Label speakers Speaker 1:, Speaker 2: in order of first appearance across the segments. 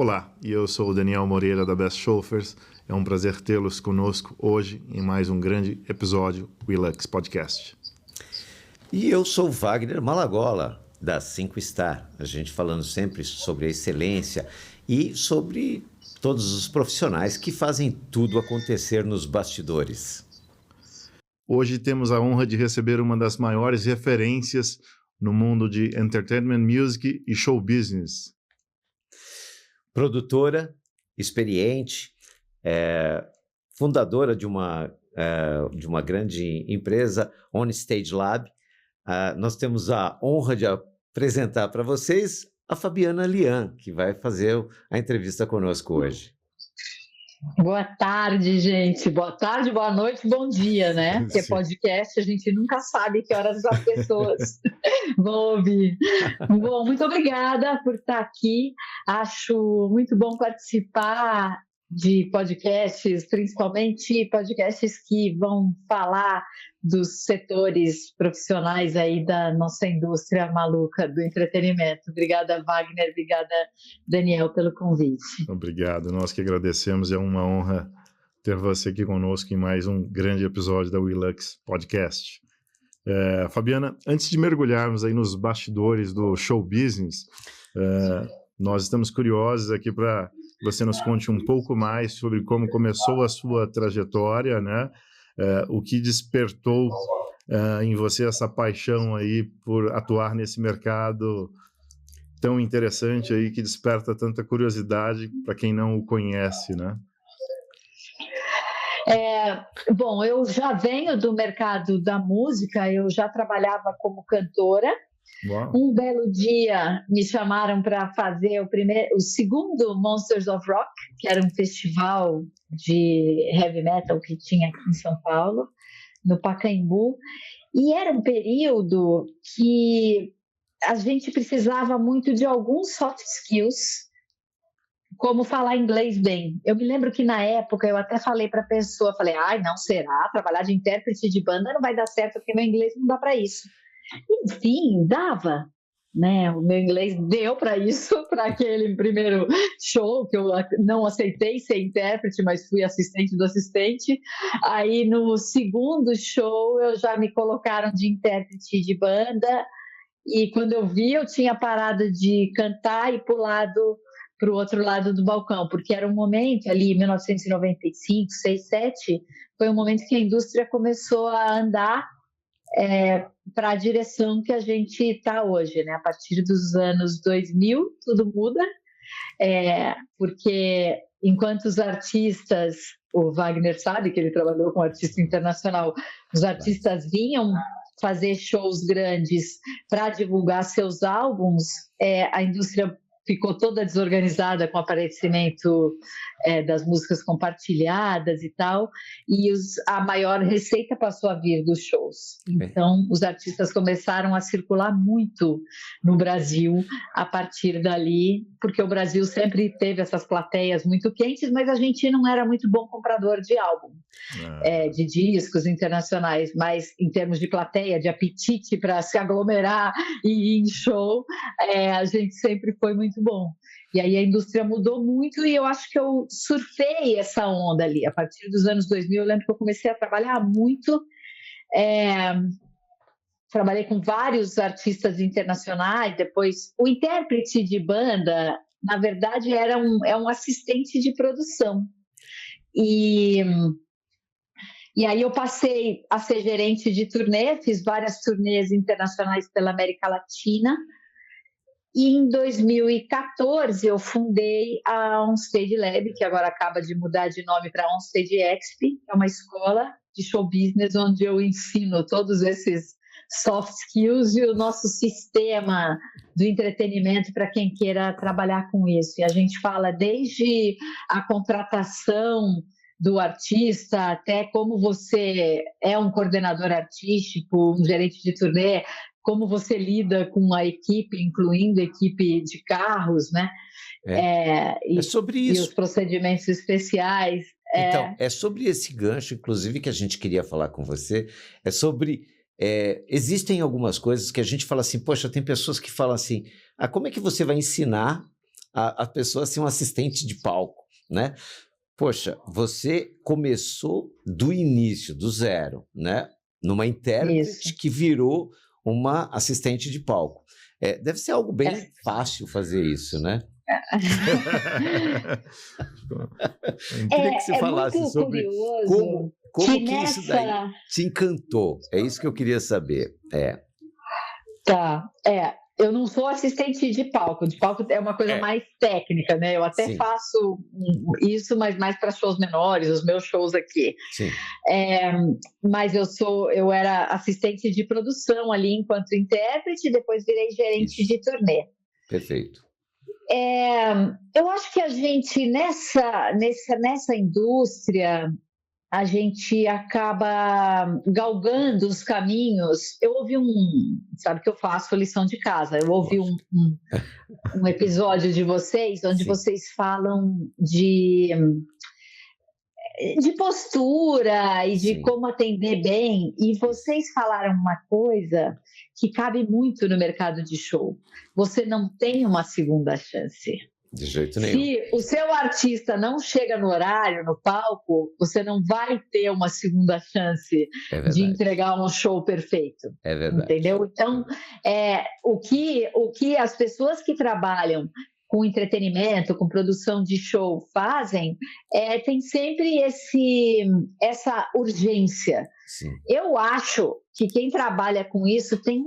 Speaker 1: Olá, e eu sou o Daniel Moreira da Best Chauffeurs. É um prazer tê-los conosco hoje em mais um grande episódio do Willux Podcast.
Speaker 2: E eu sou Wagner Malagola, da 5 Star. A gente falando sempre sobre a excelência e sobre todos os profissionais que fazem tudo acontecer nos bastidores.
Speaker 1: Hoje temos a honra de receber uma das maiores referências no mundo de entertainment music e show business.
Speaker 2: Produtora, experiente, fundadora de uma grande empresa, On Stage Lab. Nós temos a honra de apresentar para vocês a Fabiana Lian, que vai fazer a entrevista conosco hoje.
Speaker 3: Boa tarde, gente. Boa tarde, boa noite, bom dia, né? Porque podcast a gente nunca sabe que horas as pessoas vão ouvir. Bom, muito obrigada por estar aqui. Acho muito bom participar de podcasts, principalmente podcasts que vão falar dos setores profissionais aí da nossa indústria maluca do entretenimento. Obrigada, Wagner, obrigada, Daniel, pelo convite.
Speaker 1: Obrigado, nós que agradecemos, é uma honra ter você aqui conosco em mais um grande episódio da Willux Podcast. Fabiana, antes de mergulharmos aí nos bastidores do show business, nós estamos curiosos aqui para você nos conte um pouco mais sobre como começou a sua trajetória, né? O que despertou em você essa paixão aí por atuar nesse mercado tão interessante aí que desperta tanta curiosidade para quem não o conhece, né?
Speaker 3: Bom, eu já venho do mercado da música, eu já trabalhava como cantora.
Speaker 1: Uau.
Speaker 3: Um belo dia me chamaram para fazer o segundo Monsters of Rock, que era um festival de heavy metal que tinha aqui em São Paulo, no Pacaembu, e era um período que a gente precisava muito de alguns soft skills, como falar inglês bem. Eu me lembro que na época eu até falei para a pessoa, não, será? Trabalhar de intérprete de banda não vai dar certo porque meu inglês não dá para isso. Enfim, dava, né? O meu inglês deu para isso, para aquele primeiro show que eu não aceitei ser intérprete, mas fui assistente do assistente. Aí no segundo show eu já me colocaram de intérprete de banda e quando eu vi eu tinha parado de cantar e pulado para o outro lado do balcão, porque era um momento ali, 1995, 6, 7, foi um momento que a indústria começou a andar para a direção que a gente está hoje, né? A partir dos anos 2000, tudo muda, porque enquanto os artistas, o Wagner sabe que ele trabalhou com artista internacional, os artistas vinham fazer shows grandes para divulgar seus álbuns, a indústria ficou toda desorganizada com o aparecimento das músicas compartilhadas e tal, e a maior receita passou a vir dos shows. Então, os artistas começaram a circular muito no Brasil a partir dali, porque o Brasil sempre teve essas plateias muito quentes, mas a gente não era muito bom comprador de álbum, de discos internacionais, mas em termos de plateia, de apetite para se aglomerar e ir em show, a gente sempre foi muito bom. E aí a indústria mudou muito e eu acho que eu surfei essa onda ali. A partir dos anos 2000, eu lembro que eu comecei a trabalhar muito. Trabalhei com vários artistas internacionais. Depois, o intérprete de banda, na verdade, é um assistente de produção. E aí eu passei a ser gerente de turnê, fiz várias turnês internacionais pela América Latina. E em 2014 eu fundei a On Stage Lab, que agora acaba de mudar de nome para On Stage Exp, que é uma escola de show business onde eu ensino todos esses soft skills e o nosso sistema do entretenimento para quem queira trabalhar com isso. E a gente fala desde a contratação do artista até como você é um coordenador artístico, um gerente de turnê, como você lida com a equipe, incluindo a equipe de carros, né?
Speaker 2: É sobre isso.
Speaker 3: E os procedimentos especiais.
Speaker 2: Então, é sobre esse gancho, inclusive, que a gente queria falar com você, é sobre... existem algumas coisas que a gente fala assim, poxa, tem pessoas que falam assim, como é que você vai ensinar a pessoa ser um assistente de palco, né? Poxa, você começou do início, do zero, né? Numa intérprete que virou uma assistente de palco. Deve ser algo bem fácil fazer isso, né? Eu queria que você falasse sobre como que isso daí te encantou. É isso que eu queria saber.
Speaker 3: Tá, eu não sou assistente de palco é uma coisa mais técnica, né? Eu até faço isso, mas mais para shows menores, os meus shows aqui.
Speaker 2: Sim.
Speaker 3: Mas eu era assistente de produção ali enquanto intérprete, depois virei gerente de turnê.
Speaker 2: Perfeito.
Speaker 3: Eu acho que a gente, nessa indústria, a gente acaba galgando os caminhos. Eu ouvi sabe que eu faço lição de casa, eu ouvi um episódio de vocês, onde vocês falam de postura e de como atender bem, e vocês falaram uma coisa que cabe muito no mercado de show: você não tem uma segunda chance.
Speaker 2: De jeito nenhum.
Speaker 3: Se o seu artista não chega no horário, no palco, você não vai ter uma segunda chance de entregar um show perfeito.
Speaker 2: É verdade.
Speaker 3: Entendeu? Então, o que as pessoas que trabalham com entretenimento, com produção de show fazem, tem sempre essa urgência.
Speaker 2: Sim.
Speaker 3: Eu acho que quem trabalha com isso tem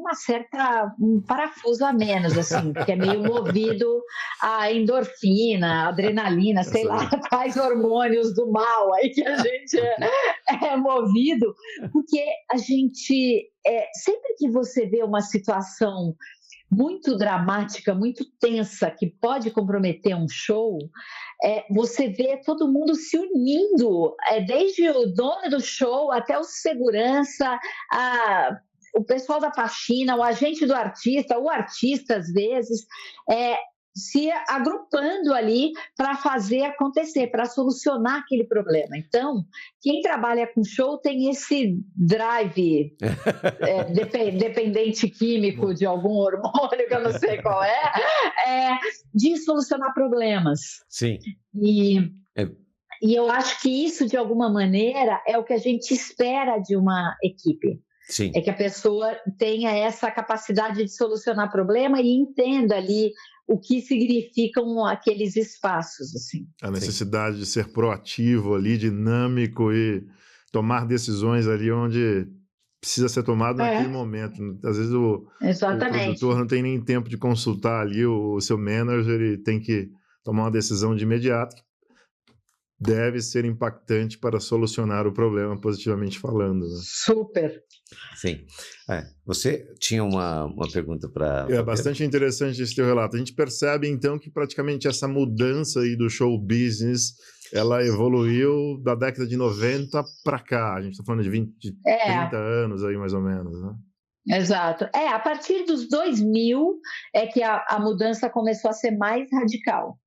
Speaker 3: um parafuso a menos, assim, que é meio movido a endorfina, adrenalina, sei lá, quais hormônios do mal aí que a gente é movido, porque a gente, sempre que você vê uma situação muito dramática, muito tensa, que pode comprometer um show, você vê todo mundo se unindo, desde o dono do show até o segurança, o pessoal da faxina, o agente do artista, o artista às vezes, se agrupando ali para fazer acontecer, para solucionar aquele problema. Então, quem trabalha com show tem esse drive dependente químico de algum hormônio, que eu não sei qual de solucionar problemas.
Speaker 2: Sim.
Speaker 3: E eu acho que isso, de alguma maneira, é o que a gente espera de uma equipe.
Speaker 2: Sim.
Speaker 3: É que a pessoa tenha essa capacidade de solucionar problema e entenda ali o que significam aqueles espaços, assim.
Speaker 1: A necessidade de ser proativo ali, dinâmico e tomar decisões ali onde precisa ser tomado naquele momento. Às vezes o produtor não tem nem tempo de consultar ali o seu manager, ele tem que tomar uma decisão de imediato que deve ser impactante para solucionar o problema, positivamente falando, né?
Speaker 3: Super.
Speaker 2: Sim. Você tinha uma pergunta para...
Speaker 1: bastante interessante esse teu relato. A gente percebe, então, que praticamente essa mudança aí do show business, ela evoluiu da década de 90 para cá. A gente está falando de 30 anos aí, mais ou menos, né?
Speaker 3: Exato. A partir dos 2000 é que a mudança começou a ser mais radical,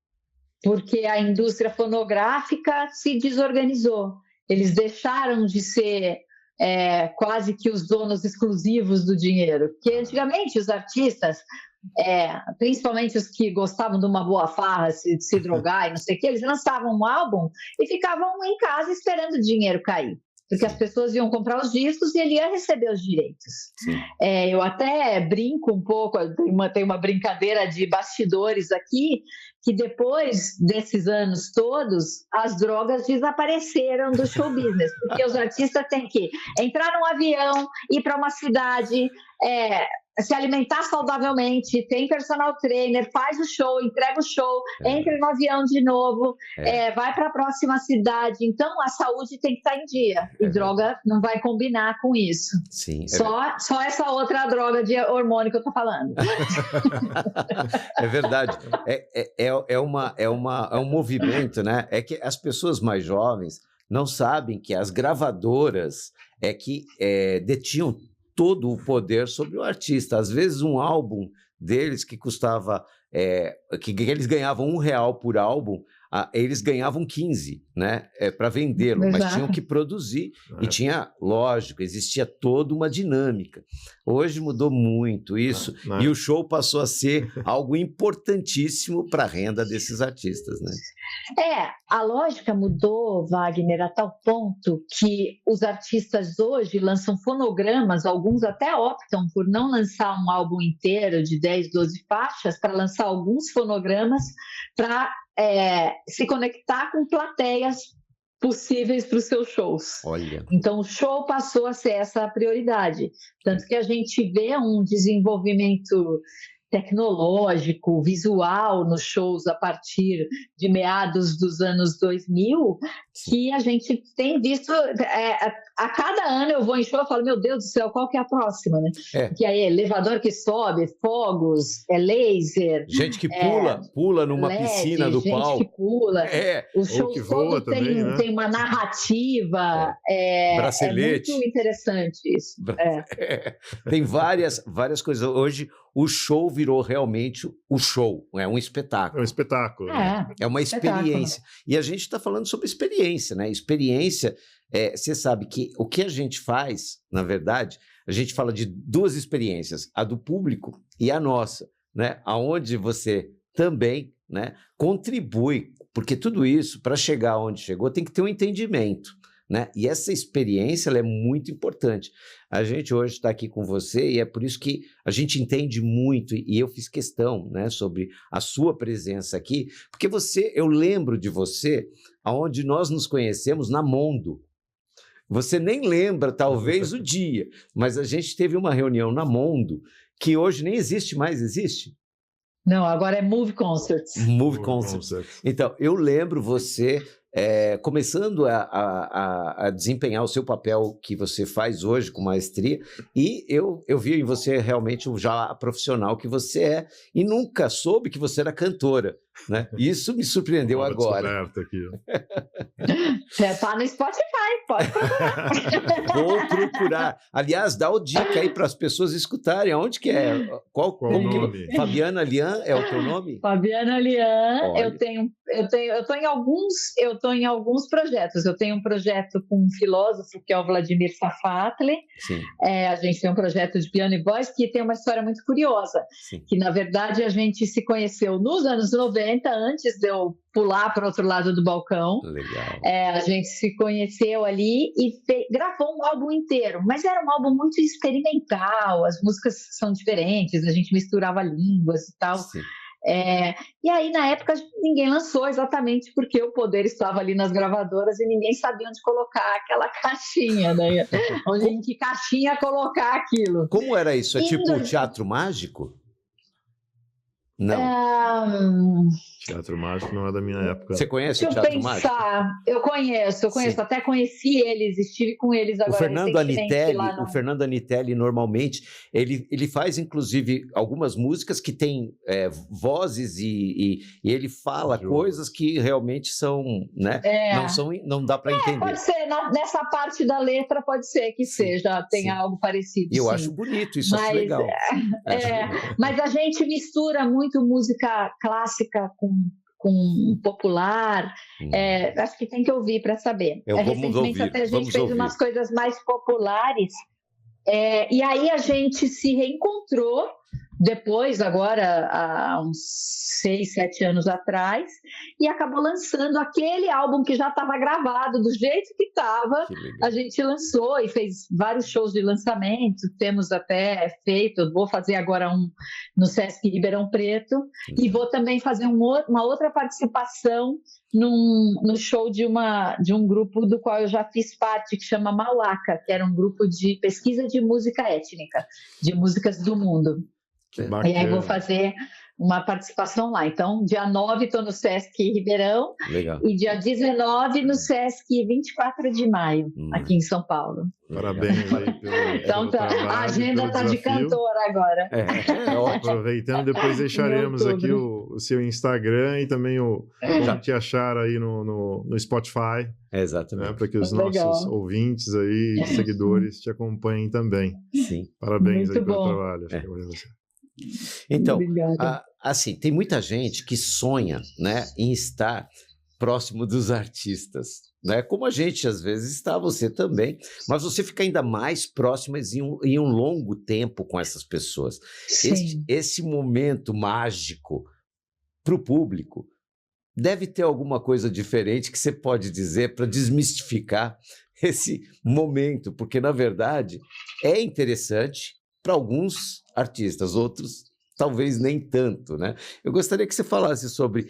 Speaker 3: porque a indústria fonográfica se desorganizou. Eles deixaram de ser quase que os donos exclusivos do dinheiro. Porque antigamente os artistas, principalmente os que gostavam de uma boa farra, se drogar e não sei o que, eles lançavam um álbum e ficavam em casa esperando o dinheiro cair. Porque as pessoas iam comprar os discos e ele ia receber os direitos. Eu até brinco um pouco, tem uma brincadeira de bastidores aqui, que depois desses anos todos, as drogas desapareceram do show business, porque os artistas têm que entrar num avião, ir para uma cidade, se alimentar saudavelmente, tem personal trainer, faz o show, entrega o show, entra no avião de novo, vai para a próxima cidade. Então, a saúde tem que estar em dia. E droga não vai combinar com isso.
Speaker 2: Sim.
Speaker 3: Só essa outra droga de hormônio que eu estou falando.
Speaker 2: É verdade. É um movimento, né? É que as pessoas mais jovens não sabem que as gravadoras que detinham todo o poder sobre o artista. Às vezes um álbum deles que custava, que eles ganhavam R$1 por álbum, eles ganhavam 15, né, para vendê-lo, mas
Speaker 3: Exato.
Speaker 2: tinham que produzir e tinha, lógico, existia toda uma dinâmica. Hoje mudou muito isso e o show passou a ser algo importantíssimo para a renda desses artistas, né?
Speaker 3: A lógica mudou, Wagner, a tal ponto que os artistas hoje lançam fonogramas, alguns até optam por não lançar um álbum inteiro de 10, 12 faixas, para lançar alguns fonogramas para se conectar com plateias possíveis para os seus shows.
Speaker 2: Olha.
Speaker 3: Então, o show passou a ser essa prioridade. Tanto que a gente vê um desenvolvimento tecnológico, visual nos shows a partir de meados dos anos 2000, que a gente tem visto, a cada ano eu vou em show e falo, meu Deus do céu, qual que é a próxima, né? Que aí é elevador que sobe, fogos, laser.
Speaker 2: Gente que pula numa
Speaker 3: LED,
Speaker 2: piscina do palco.
Speaker 3: Gente que pula.
Speaker 2: O
Speaker 3: show
Speaker 1: que voa
Speaker 3: todo
Speaker 1: também, né?
Speaker 3: tem uma narrativa.
Speaker 2: Bracelete.
Speaker 3: É muito interessante isso.
Speaker 2: Tem várias coisas. Hoje, o show virou realmente o show, é um espetáculo.
Speaker 1: É um espetáculo.
Speaker 2: É uma experiência. E a gente está falando sobre experiência, né? Experiência, você sabe que o que a gente faz, na verdade, a gente fala de duas experiências, a do público e a nossa, né? Aonde você também, né, contribui, porque tudo isso, para chegar onde chegou, tem que ter um entendimento, né? E essa experiência ela é muito importante. A gente hoje está aqui com você e é por isso que a gente entende muito, e eu fiz questão, né, sobre a sua presença aqui, porque eu lembro de você aonde nós nos conhecemos na Mondo. Você nem lembra, talvez, o dia, mas a gente teve uma reunião na Mondo que hoje nem existe mais, existe?
Speaker 3: Não, agora é Move Concerts.
Speaker 2: Move Concerts. Então, eu lembro você começando a desempenhar o seu papel que você faz hoje com maestria, e eu vi em você realmente já profissional que você é, e nunca soube que você era cantora, né? Isso me surpreendeu agora.
Speaker 1: Aqui.
Speaker 3: Tá no Spotify, pode procurar.
Speaker 2: Vou procurar. Aliás, dá o dica aí para as pessoas escutarem. Aonde que é? Qual
Speaker 1: o nome?
Speaker 2: Fabiana Lian é o teu nome?
Speaker 3: Fabiana Lian.
Speaker 2: Olha.
Speaker 3: Eu tô em alguns projetos. Eu tenho um projeto com um filósofo que é o Vladimir Safatli.
Speaker 2: Sim.
Speaker 3: A gente tem um projeto de piano e voz que tem uma história muito curiosa.
Speaker 2: Sim.
Speaker 3: Que na verdade a gente se conheceu nos anos 90, antes de eu pular para o outro lado do balcão.
Speaker 2: Legal.
Speaker 3: A gente se conheceu ali e gravou um álbum inteiro, mas era um álbum muito experimental, as músicas são diferentes, a gente misturava línguas e tal.
Speaker 2: Sim.
Speaker 3: E aí, na época, ninguém lançou exatamente porque o poder estava ali nas gravadoras e ninguém sabia onde colocar aquela caixinha, né? Em que caixinha colocar aquilo.
Speaker 2: Como era isso? É tipo teatro mágico? Não.
Speaker 1: Teatro Mágico não é da minha época.
Speaker 2: Você conhece o Teatro Mágico?
Speaker 3: Eu conheço.
Speaker 2: Sim.
Speaker 3: Até conheci eles, estive com eles agora.
Speaker 2: O Fernando Anitelli, normalmente, ele faz, inclusive, algumas músicas que têm vozes e ele fala coisas que realmente são, né? Não dá para entender.
Speaker 3: Pode ser, nessa parte da letra pode ser que tenha algo parecido.
Speaker 2: Eu acho bonito, isso acho legal.
Speaker 3: Mas a gente mistura muito música clássica com popular, acho que tem que ouvir para saber. Recentemente até a gente fez umas coisas mais populares, e aí a gente se reencontrou depois, agora há uns 6, 7 anos atrás, e acabou lançando aquele álbum que já estava gravado do jeito que estava. A gente lançou e fez vários shows de lançamento, temos até feito, vou fazer agora um no Sesc Ribeirão Preto, e vou também fazer uma outra participação no show de um grupo do qual eu já fiz parte, que chama Mauaca, que era um grupo de pesquisa de música étnica, de músicas do mundo. E aí vou fazer uma participação lá. Então, dia 9 estou no Sesc Ribeirão.
Speaker 2: Legal.
Speaker 3: E dia 19 no Sesc 24 de maio, aqui em São Paulo.
Speaker 1: Parabéns aí pelo trabalho,
Speaker 3: a agenda está de cantora agora.
Speaker 1: Aproveitando, depois deixaremos aqui o seu Instagram e também como te achar aí no Spotify.
Speaker 2: Exatamente.
Speaker 1: Né, para que os nossos ouvintes aí, seguidores, te acompanhem também.
Speaker 2: Sim.
Speaker 1: Parabéns aí pelo trabalho. Você.
Speaker 2: Então, assim, tem muita gente que sonha, né, em estar próximo dos artistas, né? Como a gente às vezes está, você também, mas você fica ainda mais próximo em um longo tempo com essas pessoas. Esse momento mágico para o público deve ter alguma coisa diferente que você pode dizer para desmistificar esse momento, porque na verdade é interessante para alguns artistas, outros talvez nem tanto, né? Eu gostaria que você falasse sobre,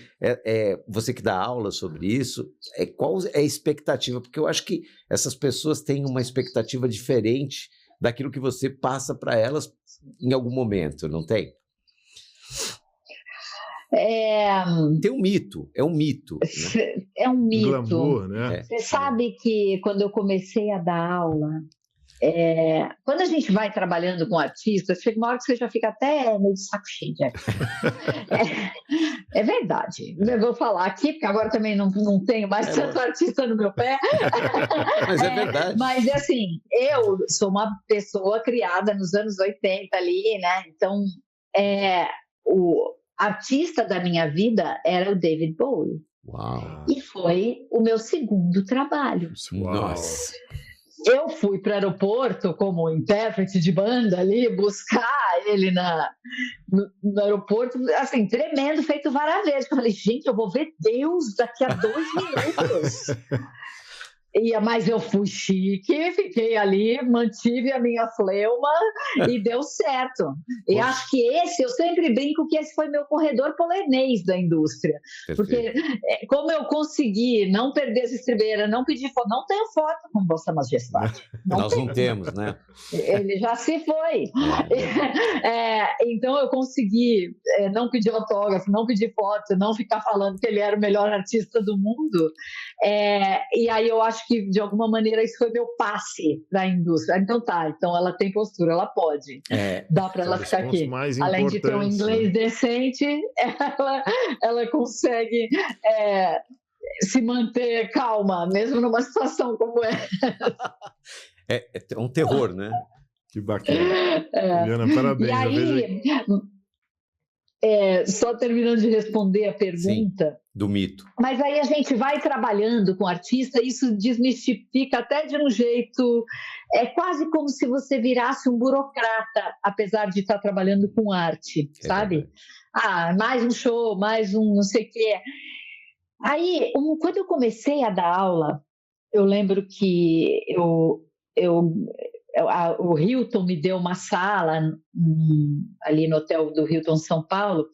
Speaker 2: você que dá aula sobre isso, qual é a expectativa? Porque eu acho que essas pessoas têm uma expectativa diferente daquilo que você passa para elas em algum momento, não tem? Tem um mito, é um mito. Né?
Speaker 3: É um mito.
Speaker 1: Glamour, né?
Speaker 3: Você sabe que quando eu comecei a dar aula, quando a gente vai trabalhando com artistas, chega uma hora que você já fica até meio de saco cheio. É verdade. Eu vou falar aqui, porque agora também não tenho mais tanto artista no meu pé.
Speaker 2: Mas é verdade.
Speaker 3: Mas, assim, eu sou uma pessoa criada nos anos 80 ali, né? Então, o artista da minha vida era o David Bowie.
Speaker 2: Uau.
Speaker 3: E foi o meu segundo trabalho.
Speaker 1: Uau.
Speaker 2: Nossa.
Speaker 3: Eu fui para o aeroporto como intérprete de banda ali, buscar ele no aeroporto, assim, tremendo, feito várias vezes. Eu falei, gente, eu vou ver Deus daqui a 2 minutos. Mas eu fui chique, fiquei ali, mantive a minha fleuma e deu certo. E acho que eu sempre brinco que esse foi meu corredor polonês da indústria.
Speaker 2: Perfeito.
Speaker 3: Porque como eu consegui não perder essa estribeira, não pedir foto, não tenho foto com Vossa Majestade.
Speaker 2: Nós não temos, né?
Speaker 3: Ele já se foi. Então eu consegui não pedir autógrafo, não pedir foto, não ficar falando que ele era o melhor artista do mundo. E aí eu acho que de alguma maneira isso foi meu passe para a indústria. Então ela tem postura, ela pode. Dá para ela ficar aqui. Além de ter um inglês decente, ela consegue se manter calma, mesmo numa situação como essa.
Speaker 2: É um terror, né?
Speaker 1: Que bacana. Juliana, parabéns.
Speaker 3: E aí, só terminando de responder a pergunta.
Speaker 2: Sim, do mito.
Speaker 3: Mas aí a gente vai trabalhando com o artista, isso desmistifica até de um jeito, quase como se você virasse um burocrata, apesar de estar trabalhando com arte, sabe? Mais um show, mais um não sei o quê. Aí, quando eu comecei a dar aula, eu lembro que o Hilton me deu uma sala ali no hotel do Hilton São Paulo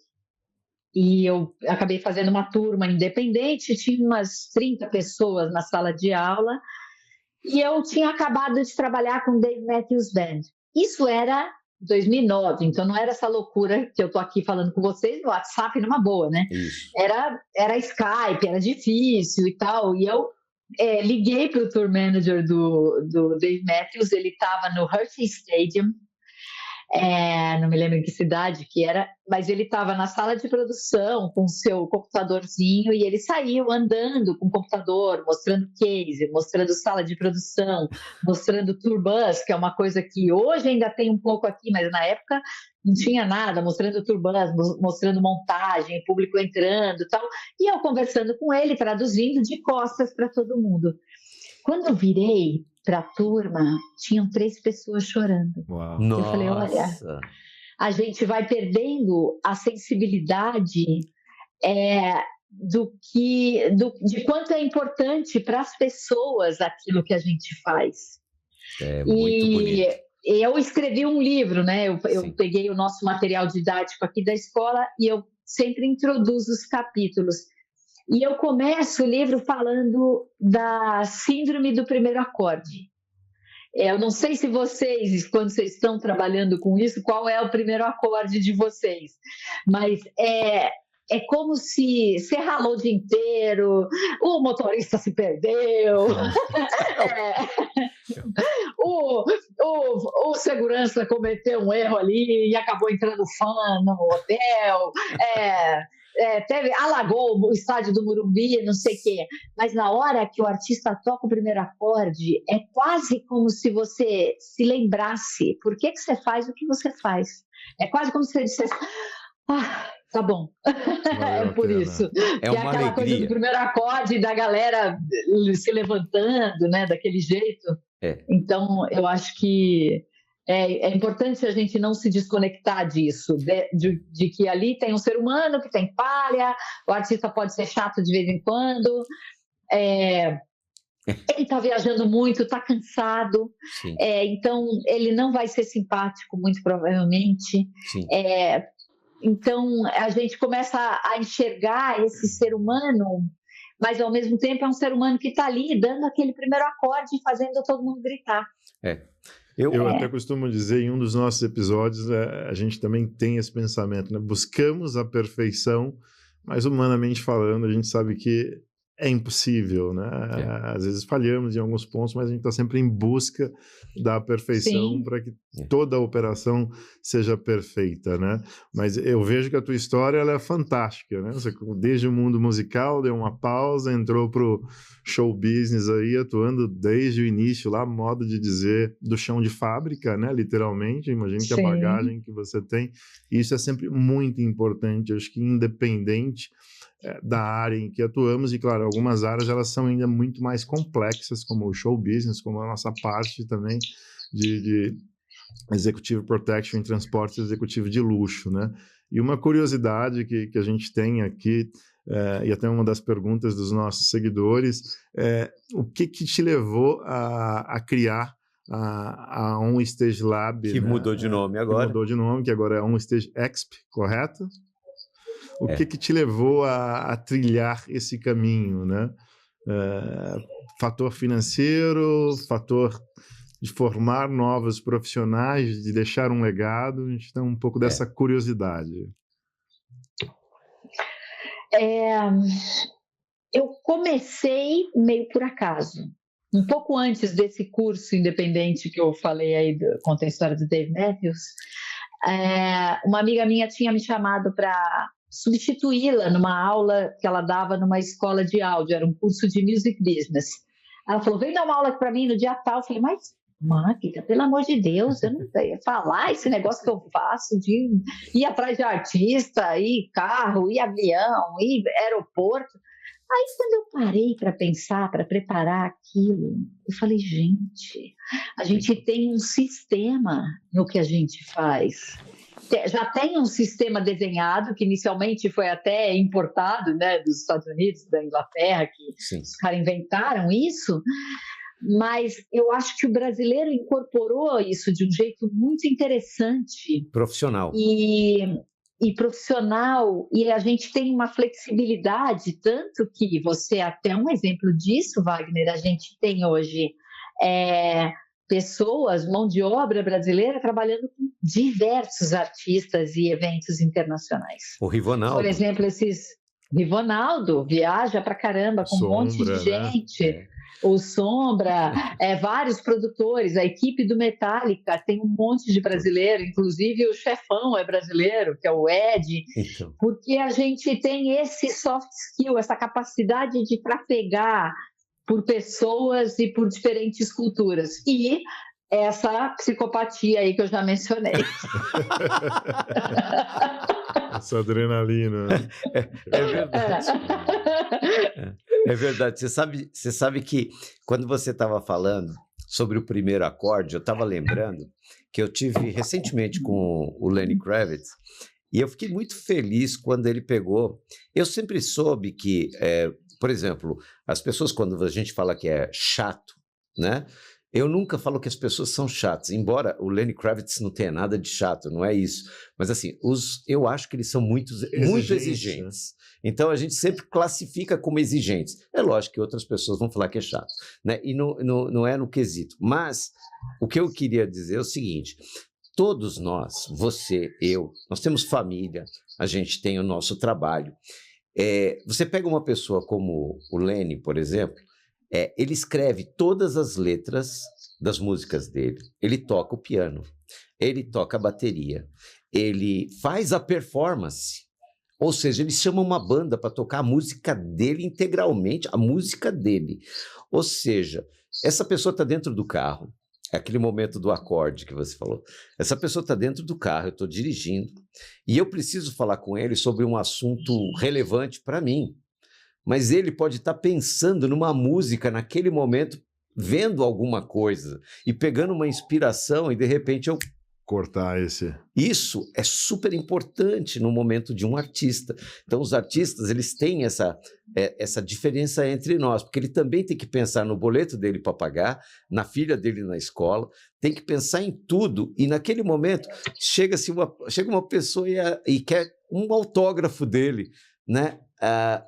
Speaker 3: e eu acabei fazendo uma turma independente, tinha umas 30 pessoas na sala de aula e eu tinha acabado de trabalhar com o Dave Matthews Band. Isso era 2009, então não era essa loucura que eu estou aqui falando com vocês no WhatsApp numa boa, né?
Speaker 2: Isso.
Speaker 3: Era Skype, era difícil e tal, e eu liguei para o tour manager do Dave Matthews, ele estava no Hershey Stadium, não me lembro em que cidade que era, mas ele estava na sala de produção com o seu computadorzinho e ele saiu andando com o computador, mostrando case, mostrando sala de produção, mostrando tour bus, que é uma coisa que hoje ainda tem um pouco aqui, mas na época não tinha nada, mostrando tour bus, mostrando montagem, público entrando e tal, e eu conversando com ele, traduzindo de costas para todo mundo. Quando eu virei para a turma, tinham 3 pessoas chorando.
Speaker 1: Uau.
Speaker 3: Eu falei, olha, a gente vai perdendo a sensibilidade de quanto é importante para as pessoas aquilo que a gente faz.
Speaker 2: É muito bonito.
Speaker 3: Eu escrevi um livro, né? Eu peguei o nosso material didático aqui da escola e eu sempre introduzo os capítulos. E eu começo o livro falando da síndrome do primeiro acorde. Eu não sei se vocês, quando vocês estão trabalhando com isso, qual é o primeiro acorde de vocês, mas é como se você ralou o dia inteiro, o motorista se perdeu, o segurança cometeu um erro ali e acabou entrando fã no hotel, alagou o estádio do Morumbi, não sei o quê. Mas na hora que o artista toca o primeiro acorde, é quase como se você se lembrasse por que você faz o que você faz. É quase como se você dissesse, tá bom. É por isso.
Speaker 2: É
Speaker 3: que
Speaker 2: uma
Speaker 3: aquela
Speaker 2: alegria.
Speaker 3: coisa do primeiro acorde da galera se levantando, né, daquele jeito. Então, eu acho que é importante a gente não se desconectar disso, de que ali tem um ser humano que tem falha, o artista pode ser chato de vez em quando, ele está viajando muito, está cansado, então ele não vai ser simpático, muito provavelmente. Então a gente começa a enxergar esse ser humano, mas ao mesmo tempo é um ser humano que está ali dando aquele primeiro acorde e fazendo todo mundo gritar.
Speaker 1: Eu até costumo dizer, em um dos nossos episódios, a gente também tem esse pensamento, né? Buscamos a perfeição, mas humanamente falando, a gente sabe que é impossível, né? Às vezes falhamos em alguns pontos, mas a gente está sempre em busca da perfeição para que toda a operação seja perfeita, né? Mas eu vejo que a tua história ela é fantástica, né? Você, desde o mundo musical, deu uma pausa, entrou pro show business aí, atuando desde o início, lá, modo de dizer, do chão de fábrica, né? Literalmente, imagino que a bagagem que você tem, isso é sempre muito importante, acho que independente da área em que atuamos, e claro, algumas áreas elas são ainda muito mais complexas, como o show business, como a nossa parte também de executive protection em transporte executivo de luxo, né? E uma curiosidade que a gente tem aqui, e até uma das perguntas dos nossos seguidores, o que te levou a criar a On Stage Lab,
Speaker 2: que
Speaker 1: né?
Speaker 2: Mudou de nome agora.
Speaker 1: Que mudou de nome, que agora é On Stage Exp, correto? O que te levou a trilhar esse caminho, né? Fator financeiro, fator de formar novos profissionais, de deixar um legado, a gente tem um pouco dessa curiosidade.
Speaker 3: Eu comecei meio por acaso. Um pouco antes desse curso independente que eu falei aí, conta a história do Dave Matthews, uma amiga minha tinha me chamado para substituí-la numa aula que ela dava numa escola de áudio, era um curso de music business. Ela falou, vem dar uma aula para mim no dia tal. Eu falei, mas Magda, pelo amor de Deus, eu não ia falar esse negócio que eu faço de ir atrás de artista, ir carro, ir avião, ir aeroporto. Aí, quando eu parei para pensar, para preparar aquilo, eu falei, gente, a gente tem um sistema no que a gente faz. Já tem um sistema desenhado, que inicialmente foi até importado, né, dos Estados Unidos, da Inglaterra, que os caras inventaram isso, mas eu acho que o brasileiro incorporou isso de um jeito muito interessante.
Speaker 2: Profissional.
Speaker 3: E profissional, e a gente tem uma flexibilidade, tanto que você é até um exemplo disso, Wagner, a gente tem hoje pessoas, mão de obra brasileira, trabalhando com diversos artistas e eventos internacionais.
Speaker 2: O Rivonaldo.
Speaker 3: Por exemplo, Rivonaldo viaja pra caramba com
Speaker 1: Sombra,
Speaker 3: um monte de gente.
Speaker 1: né?
Speaker 3: O Sombra, vários produtores, a equipe do Metallica tem um monte de brasileiro, inclusive o chefão é brasileiro, que é o Ed, porque a gente tem esse soft skill, essa capacidade de trafegar por pessoas e por diferentes culturas. E essa psicopatia aí que eu já mencionei.
Speaker 1: Essa adrenalina.
Speaker 2: É verdade. É verdade. Você sabe que quando você estava falando sobre o primeiro acorde, eu estava lembrando que eu tive recentemente com o Lenny Kravitz e eu fiquei muito feliz quando ele pegou. Eu sempre soube que, por exemplo, as pessoas, quando a gente fala que é chato, né? Eu nunca falo que as pessoas são chatas, embora o Lenny Kravitz não tenha nada de chato, não é isso. Mas assim, eu acho que eles são muito exigentes. Então a gente sempre classifica como exigentes. É lógico que outras pessoas vão falar que é chato, né? E não é no quesito. Mas o que eu queria dizer é o seguinte: todos nós, você, eu, nós temos família, a gente tem o nosso trabalho. Você pega uma pessoa como o Lenny, por exemplo, ele escreve todas as letras das músicas dele, ele toca o piano, ele toca a bateria, ele faz a performance, ou seja, ele chama uma banda para tocar a música dele integralmente, a música dele. Ou seja, essa pessoa está dentro do carro, É aquele momento do acorde que você falou. Essa pessoa está dentro do carro, eu estou dirigindo, e eu preciso falar com ele sobre um assunto relevante para mim. Mas ele pode estar pensando numa música naquele momento, vendo alguma coisa e pegando uma inspiração, e de repente eu...
Speaker 1: Cortar esse...
Speaker 2: Isso é super importante no momento de um artista. Então, os artistas, eles têm essa diferença entre nós, porque ele também tem que pensar no boleto dele para pagar, na filha dele na escola, tem que pensar em tudo, e naquele momento chega uma pessoa e quer um autógrafo dele, né?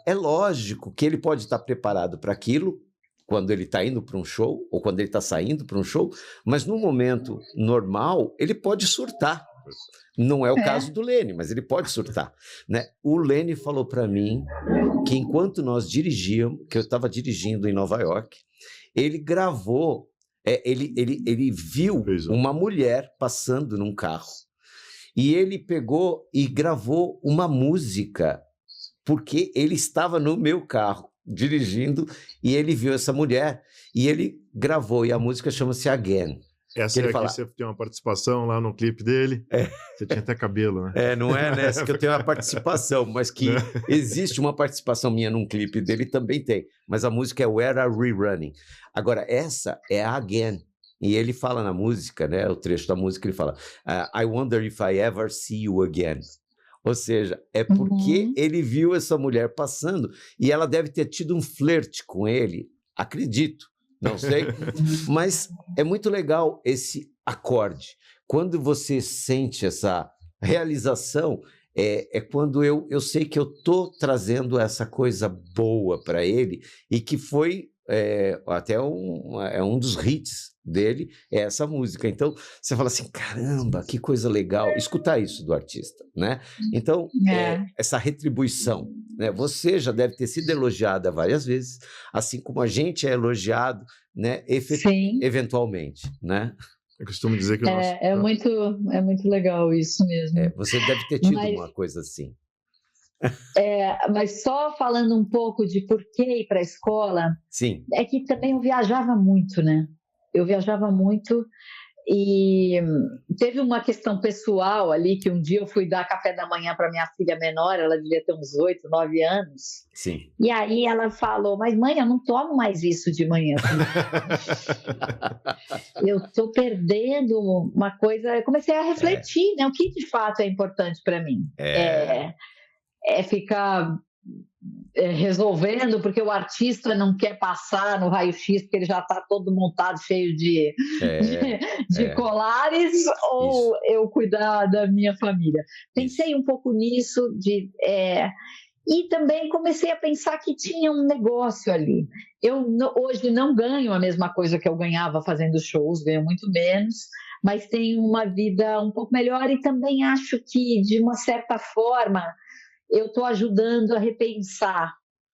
Speaker 2: É lógico que ele pode estar preparado para aquilo, quando ele está indo para um show, ou quando ele está saindo para um show, mas no momento normal, ele pode surtar. Não é o caso do Lene, mas ele pode surtar, né? O Lene falou para mim que enquanto nós dirigíamos, que eu estava dirigindo em Nova York, ele gravou, ele viu uma mulher passando num carro, e ele pegou e gravou uma música, porque ele estava no meu carro, dirigindo, e ele viu essa mulher, e ele gravou, e a música chama-se Again.
Speaker 1: Essa é aqui, você tem uma participação lá no clipe dele, você tinha até cabelo, né?
Speaker 2: Não é nessa que eu tenho uma participação, mas que existe uma participação minha num clipe dele, também tem, mas a música é Where Are We Running? Agora, essa é a Again, e ele fala na música, né, o trecho da música, ele fala, I wonder if I ever see you again. Ou seja, é porque ele viu essa mulher passando e ela deve ter tido um flerte com ele, acredito, não sei, mas é muito legal esse acorde. Quando você sente essa realização, é quando eu sei que eu estou trazendo essa coisa boa para ele, e que foi até um dos hits dele, é essa música. Então, você fala assim, caramba, que coisa legal, escutar isso do artista, né? Então, essa retribuição, né? Você já deve ter sido elogiada várias vezes, assim como a gente é elogiado, né? Eventualmente, né?
Speaker 1: Eu costumo dizer que
Speaker 3: é muito legal isso mesmo.
Speaker 2: Você deve ter tido uma coisa assim.
Speaker 3: Mas só falando um pouco de por que ir para a escola,
Speaker 2: sim,
Speaker 3: é que também eu viajava muito, né? Eu viajava muito, e teve uma questão pessoal ali, que um dia eu fui dar café da manhã para minha filha menor, ela devia ter uns 8, 9 anos.
Speaker 2: Sim.
Speaker 3: E aí ela falou, mas mãe, eu não tomo mais isso de manhã. Eu estou perdendo uma coisa. Eu comecei a refletir, né? O que de fato é importante para mim. É ficar resolvendo porque o artista não quer passar no raio-x porque ele já está todo montado, cheio de colares, ou eu cuidar da minha família. Pensei um pouco nisso, e também comecei a pensar que tinha um negócio ali. Eu hoje não ganho a mesma coisa que eu ganhava fazendo shows, ganho muito menos, mas tenho uma vida um pouco melhor, e também acho que, de uma certa forma, eu estou ajudando a repensar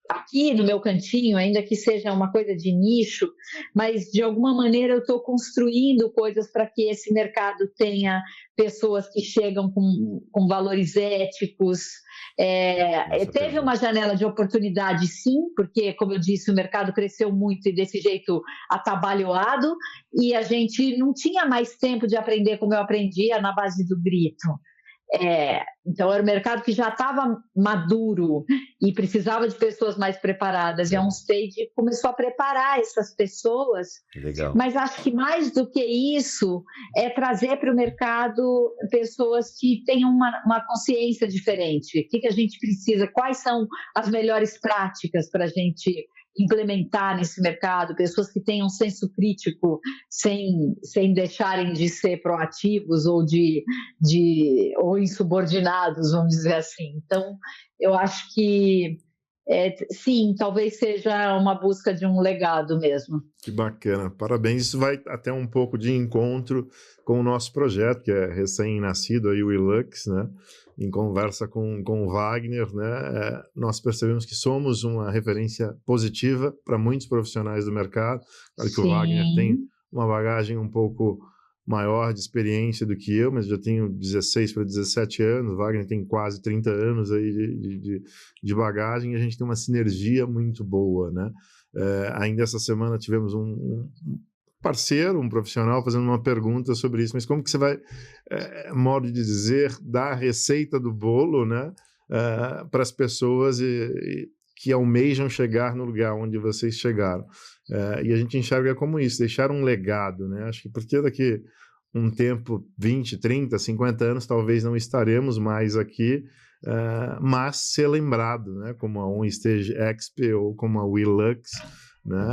Speaker 3: aqui no meu cantinho, ainda que seja uma coisa de nicho, mas de alguma maneira eu estou construindo coisas para que esse mercado tenha pessoas que chegam com valores éticos. Teve uma janela de oportunidade, sim, porque, como eu disse, o mercado cresceu muito e desse jeito atabalhoado, e a gente não tinha mais tempo de aprender como eu aprendia, na base do grito. Então era um mercado que já estava maduro e precisava de pessoas mais preparadas, e a OnStage começou a preparar essas pessoas.
Speaker 2: Legal.
Speaker 3: Mas acho que mais do que isso é trazer para o mercado pessoas que tenham uma consciência diferente. O que a gente precisa, quais são as melhores práticas para a gente implementar nesse mercado, pessoas que tenham senso crítico sem deixarem de ser proativos ou insubordinados, vamos dizer assim. Então, eu acho que sim, talvez seja uma busca de um legado mesmo.
Speaker 1: Que bacana, parabéns. Isso vai até um pouco de encontro com o nosso projeto, que é recém-nascido, aí, o Ilux, né? Em conversa com o Wagner, né? Nós percebemos que somos uma referência positiva para muitos profissionais do mercado. Claro que o Wagner tem uma bagagem um pouco maior de experiência do que eu, mas já tenho 16 para 17 anos, o Wagner tem quase 30 anos aí de bagagem, e a gente tem uma sinergia muito boa, né? Ainda essa semana tivemos parceiro, um profissional fazendo uma pergunta sobre isso, mas como que você vai, modo de dizer, dar a receita do bolo, né, para as pessoas que almejam chegar no lugar onde vocês chegaram. E a gente enxerga como isso, deixar um legado, né? Acho que porque daqui um tempo, 20, 30, 50 anos, talvez não estaremos mais aqui, mas ser lembrado, né? Como a OnStage Expo ou como a WeLux, né?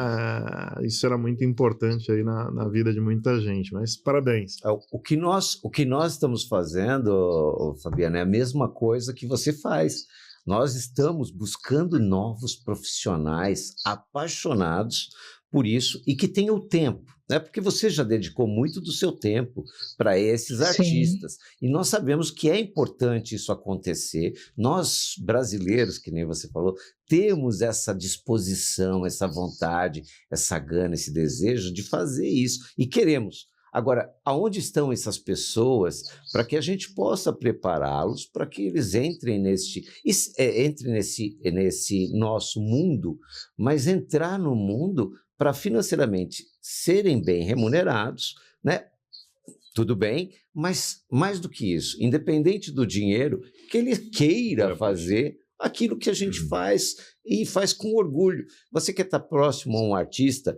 Speaker 1: Isso era muito importante aí na vida de muita gente, mas parabéns.
Speaker 2: O que nós estamos fazendo, Fabiana, é a mesma coisa que você faz. Nós estamos buscando novos profissionais apaixonados por isso e que tenham tempo, né? Porque você já dedicou muito do seu tempo para esses artistas. Sim. E nós sabemos que é importante isso acontecer. Nós, brasileiros, que nem você falou, temos essa disposição, essa vontade, essa gana, esse desejo de fazer isso e queremos. Agora, aonde estão essas pessoas para que a gente possa prepará-los para que eles entrem nesse nosso mundo, mas entrar no mundo para financeiramente serem bem remunerados, né? Tudo bem, mas mais do que isso, independente do dinheiro, que ele queira fazer aquilo que a gente faz e faz com orgulho. Você quer estar próximo a um artista,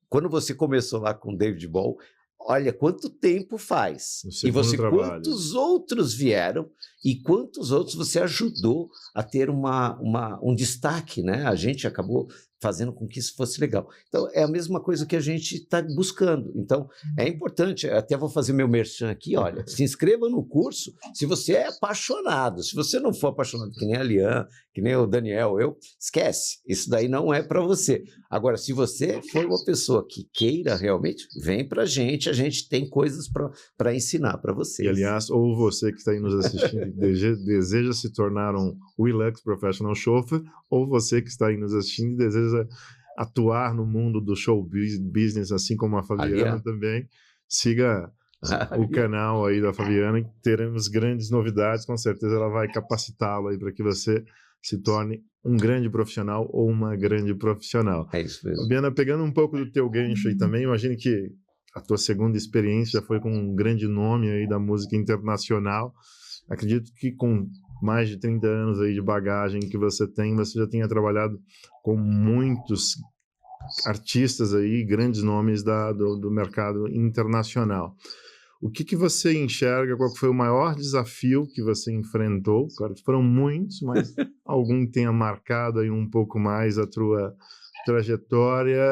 Speaker 2: quando você começou lá com David Bowie, olha quanto tempo faz. E você, quantos outros vieram e quantos outros você ajudou a ter um destaque, né? A gente acabou fazendo com que isso fosse legal. Então, é a mesma coisa que a gente está buscando. Então, é importante, até vou fazer meu merchan aqui, olha, se inscreva no curso se você é apaixonado. Se você não for apaixonado, que nem a Lian, que nem o Daniel, esquece, isso daí não é para você. Agora, se você for uma pessoa que queira realmente, vem para a gente tem coisas para ensinar para vocês.
Speaker 1: E, aliás, ou você que está aí nos assistindo deseja se tornar um WeLux Professional Chauffeur, ou você que está aí nos assistindo e deseja atuar no mundo do show business, assim como a Fabiana também, siga o canal aí da Fabiana, que teremos grandes novidades, com certeza ela vai capacitá-lo aí para que você se torne um grande profissional ou uma grande profissional.
Speaker 2: É isso mesmo.
Speaker 1: Fabiana, pegando um pouco do teu gancho aí também, imagine que a tua segunda experiência já foi com um grande nome aí da música internacional. Acredito que com mais de 30 anos aí de bagagem que você já tenha trabalhado com muitos artistas aí, grandes nomes do mercado internacional. O que você enxerga, qual foi o maior desafio que você enfrentou? Claro, foram muitos, mas algum que tenha marcado aí um pouco mais a tua trajetória,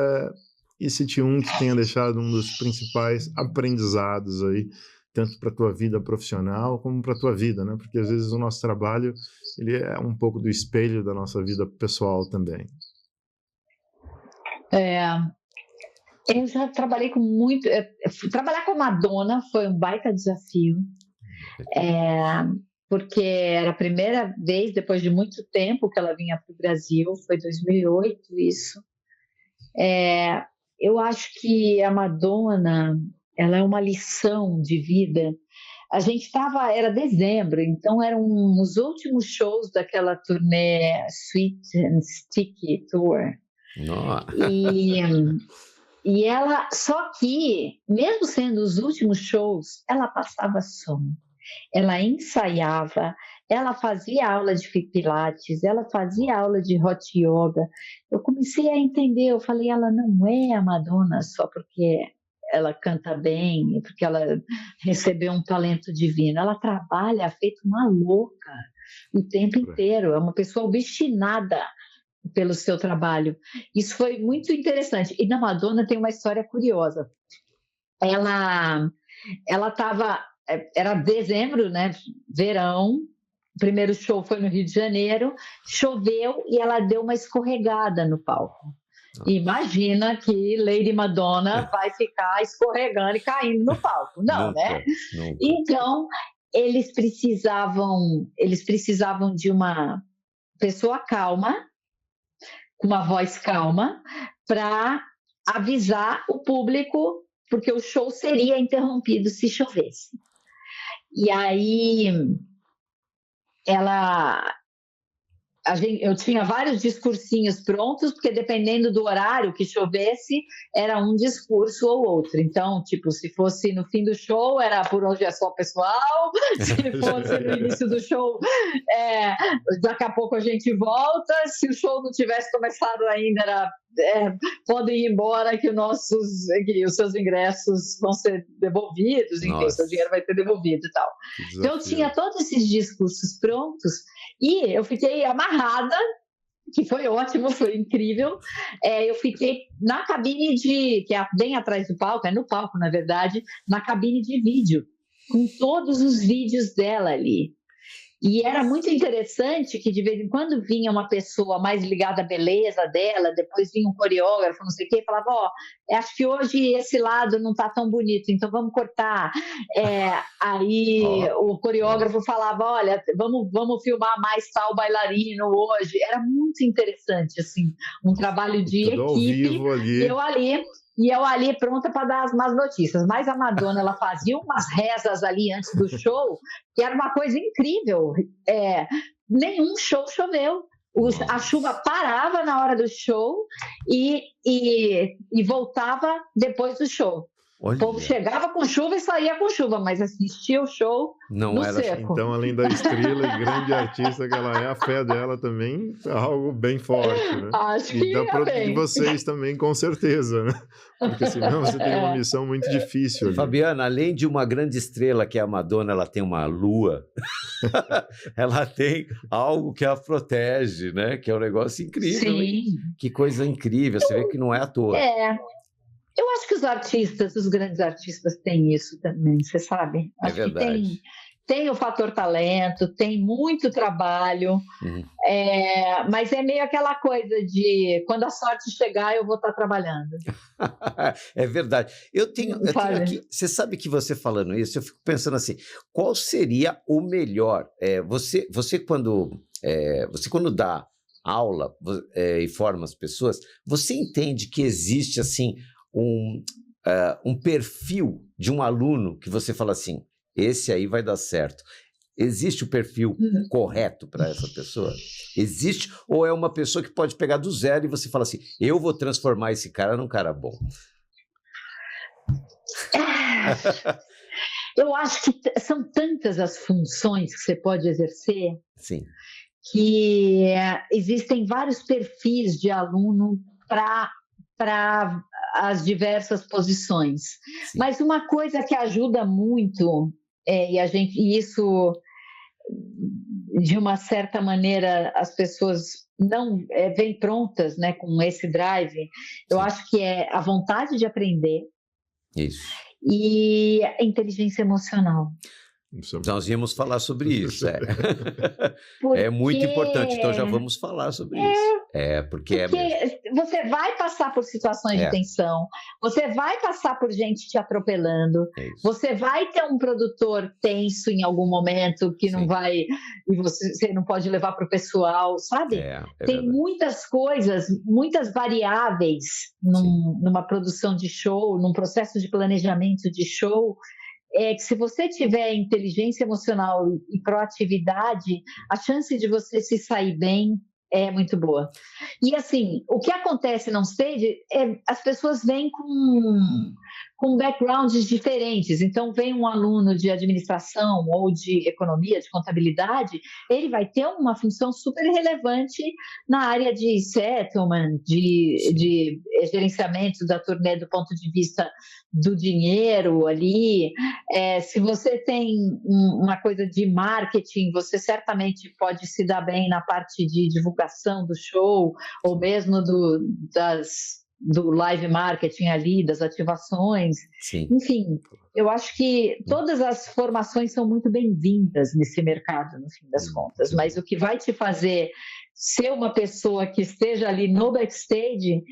Speaker 1: e se tinha um que tenha deixado um dos principais aprendizados aí, tanto para a tua vida profissional como para a tua vida, né? Porque às vezes o nosso trabalho ele é um pouco do espelho da nossa vida pessoal também.
Speaker 3: Eu já trabalhei com muito... Trabalhar com a Madonna foi um baita desafio, porque era a primeira vez, depois de muito tempo, que ela vinha para o Brasil, foi 2008 isso. Eu acho que a Madonna, ela é uma lição de vida. A gente era dezembro, então eram os últimos shows daquela turnê Sweet and Sticky Tour. E ela, só que, mesmo sendo os últimos shows, ela passava som, ela ensaiava, ela fazia aula de pilates, ela fazia aula de hot yoga. Eu comecei a entender, eu falei, ela não é a Madonna só porque ela canta bem, porque ela recebeu um talento divino. Ela trabalha feito uma louca o tempo inteiro, é uma pessoa obstinada pelo seu trabalho. Isso foi muito interessante. E na Madonna tem uma história curiosa. Ela estava... Era dezembro, né? Verão. O primeiro show foi no Rio de Janeiro. Choveu e ela deu uma escorregada no palco. Imagina que Lady Madonna vai ficar escorregando e caindo no palco. Não, né?
Speaker 2: Nunca.
Speaker 3: Então, eles precisavam de uma pessoa calma, com uma voz calma, para avisar o público, porque o show seria interrompido se chovesse. E aí, eu tinha vários discursinhos prontos, porque dependendo do horário que chovesse, era um discurso ou outro. Então, tipo, se fosse no fim do show, era por hoje é só pessoal. Se fosse no início do show, daqui a pouco a gente volta. Se o show não tivesse começado ainda, era podem ir embora que os seus ingressos vão ser devolvidos, enfim, o seu dinheiro vai ser devolvido e tal. Então, eu tinha todos esses discursos prontos e eu fiquei amarrada, que foi ótimo, foi incrível. Eu fiquei na cabine que é bem atrás do palco, no palco, na verdade, na cabine de vídeo, com todos os vídeos dela ali. E era muito interessante que de vez em quando vinha uma pessoa mais ligada à beleza dela, depois vinha um coreógrafo, não sei o quê, e falava, acho que hoje esse lado não está tão bonito, então vamos cortar. Aí o coreógrafo falava, olha, vamos filmar mais tal bailarino hoje. Era muito interessante, assim, um trabalho de
Speaker 1: tudo
Speaker 3: equipe.
Speaker 1: Ao vivo ali.
Speaker 3: E eu ali pronta para dar as más notícias. Mas a Madonna, ela fazia umas rezas ali antes do show, que era uma coisa incrível. Nenhum show choveu. A chuva parava na hora do show e voltava depois do show.
Speaker 2: Olha.
Speaker 3: O povo chegava com chuva e saía com chuva, mas assistia o show no seco.
Speaker 1: Então, além da estrela e grande artista que ela é, a fé dela também é algo bem forte, né?
Speaker 3: Acho que
Speaker 1: de vocês também, com certeza, né? Porque senão você tem uma missão muito difícil ali.
Speaker 2: Fabiana, além de uma grande estrela que é a Madonna, ela tem uma lua, ela tem algo que a protege, né? Que é um negócio incrível.
Speaker 3: Sim.
Speaker 2: Que coisa incrível, você vê que não é à toa.
Speaker 3: Eu acho que os grandes artistas têm isso também, você sabe? Acho
Speaker 2: verdade.
Speaker 3: Que tem o fator talento, tem muito trabalho, mas é meio aquela coisa de quando a sorte chegar, eu vou estar trabalhando.
Speaker 2: É verdade. Eu tenho aqui, você sabe que você falando isso, eu fico pensando assim, qual seria o melhor? Você quando dá aula e forma as pessoas, você entende que existe assim um perfil de um aluno que você fala assim, esse aí vai dar certo. Existe o perfil correto para essa pessoa? Existe? Ou é uma pessoa que pode pegar do zero e você fala assim, eu vou transformar esse cara num cara bom?
Speaker 3: Eu acho que são tantas as funções que você pode exercer.
Speaker 2: Sim.
Speaker 3: Que existem vários perfis de aluno para as diversas posições. Sim. Mas uma coisa que ajuda muito, e isso, de uma certa maneira, as pessoas não vêm prontas, né, com esse drive, eu acho que é a vontade de aprender.
Speaker 2: Isso.
Speaker 3: E a inteligência emocional.
Speaker 2: Nós íamos falar sobre isso. É muito importante, então já vamos falar sobre isso. Porque
Speaker 3: você vai passar por situações de tensão, você vai passar por gente te atropelando, você vai ter um produtor tenso em algum momento que não vai, e você não pode levar para o pessoal, sabe? Tem muitas coisas, muitas variáveis numa produção de show, num processo de planejamento de show, que se você tiver inteligência emocional e proatividade, a chance de você se sair bem é muito boa. E assim, o que acontece no stage as pessoas vêm com backgrounds diferentes. Então, vem um aluno de administração ou de economia, de contabilidade, ele vai ter uma função super relevante na área de settlement, de gerenciamento da turnê do ponto de vista do dinheiro ali. Se você tem uma coisa de marketing, você certamente pode se dar bem na parte de divulgação do show, ou mesmo do live marketing ali, das ativações.
Speaker 2: Sim.
Speaker 3: Enfim, eu acho que todas as formações são muito bem-vindas nesse mercado, no fim das contas, mas o que vai te fazer ser uma pessoa que esteja ali no backstage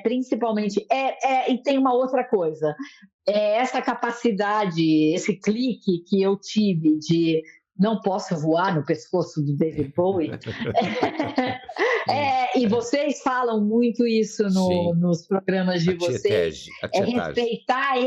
Speaker 3: principalmente, e tem uma outra coisa, essa capacidade, esse clique que eu tive de não posso voar no pescoço do David Bowie. E vocês falam muito isso nos programas de vocês.
Speaker 2: Respeitar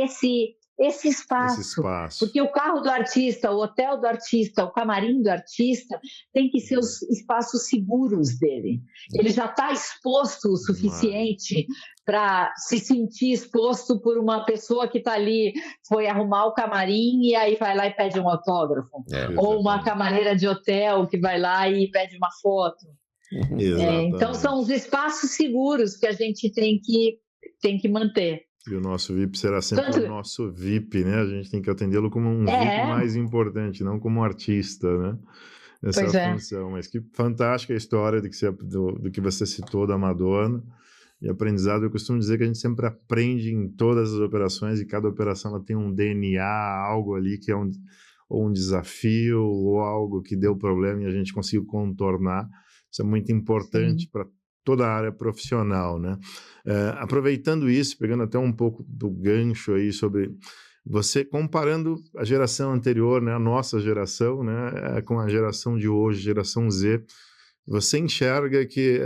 Speaker 3: esse espaço. Porque o carro do artista, o hotel do artista, o camarim do artista tem que ser os espaços seguros dele. Ele já está exposto o suficiente para se sentir exposto por uma pessoa que está ali, foi arrumar o camarim e aí vai lá e pede um autógrafo. Ou uma camareira de hotel que vai lá e pede uma foto. Então são os espaços seguros que a gente tem que manter.
Speaker 1: E o nosso VIP será sempre o nosso VIP, né? A gente tem que atendê-lo como um VIP mais importante, não como um artista, né? Essa é a função. Mas que fantástica a história do que você citou da Madonna. E aprendizado, eu costumo dizer que a gente sempre aprende em todas as operações e cada operação ela tem um DNA, algo ali que é ou um desafio ou algo que deu problema e a gente conseguiu contornar. Isso é muito importante para toda a área profissional, né? Aproveitando isso, pegando até um pouco do gancho aí sobre você, comparando a geração anterior, né, a nossa geração, né, com a geração de hoje, geração Z, você enxerga que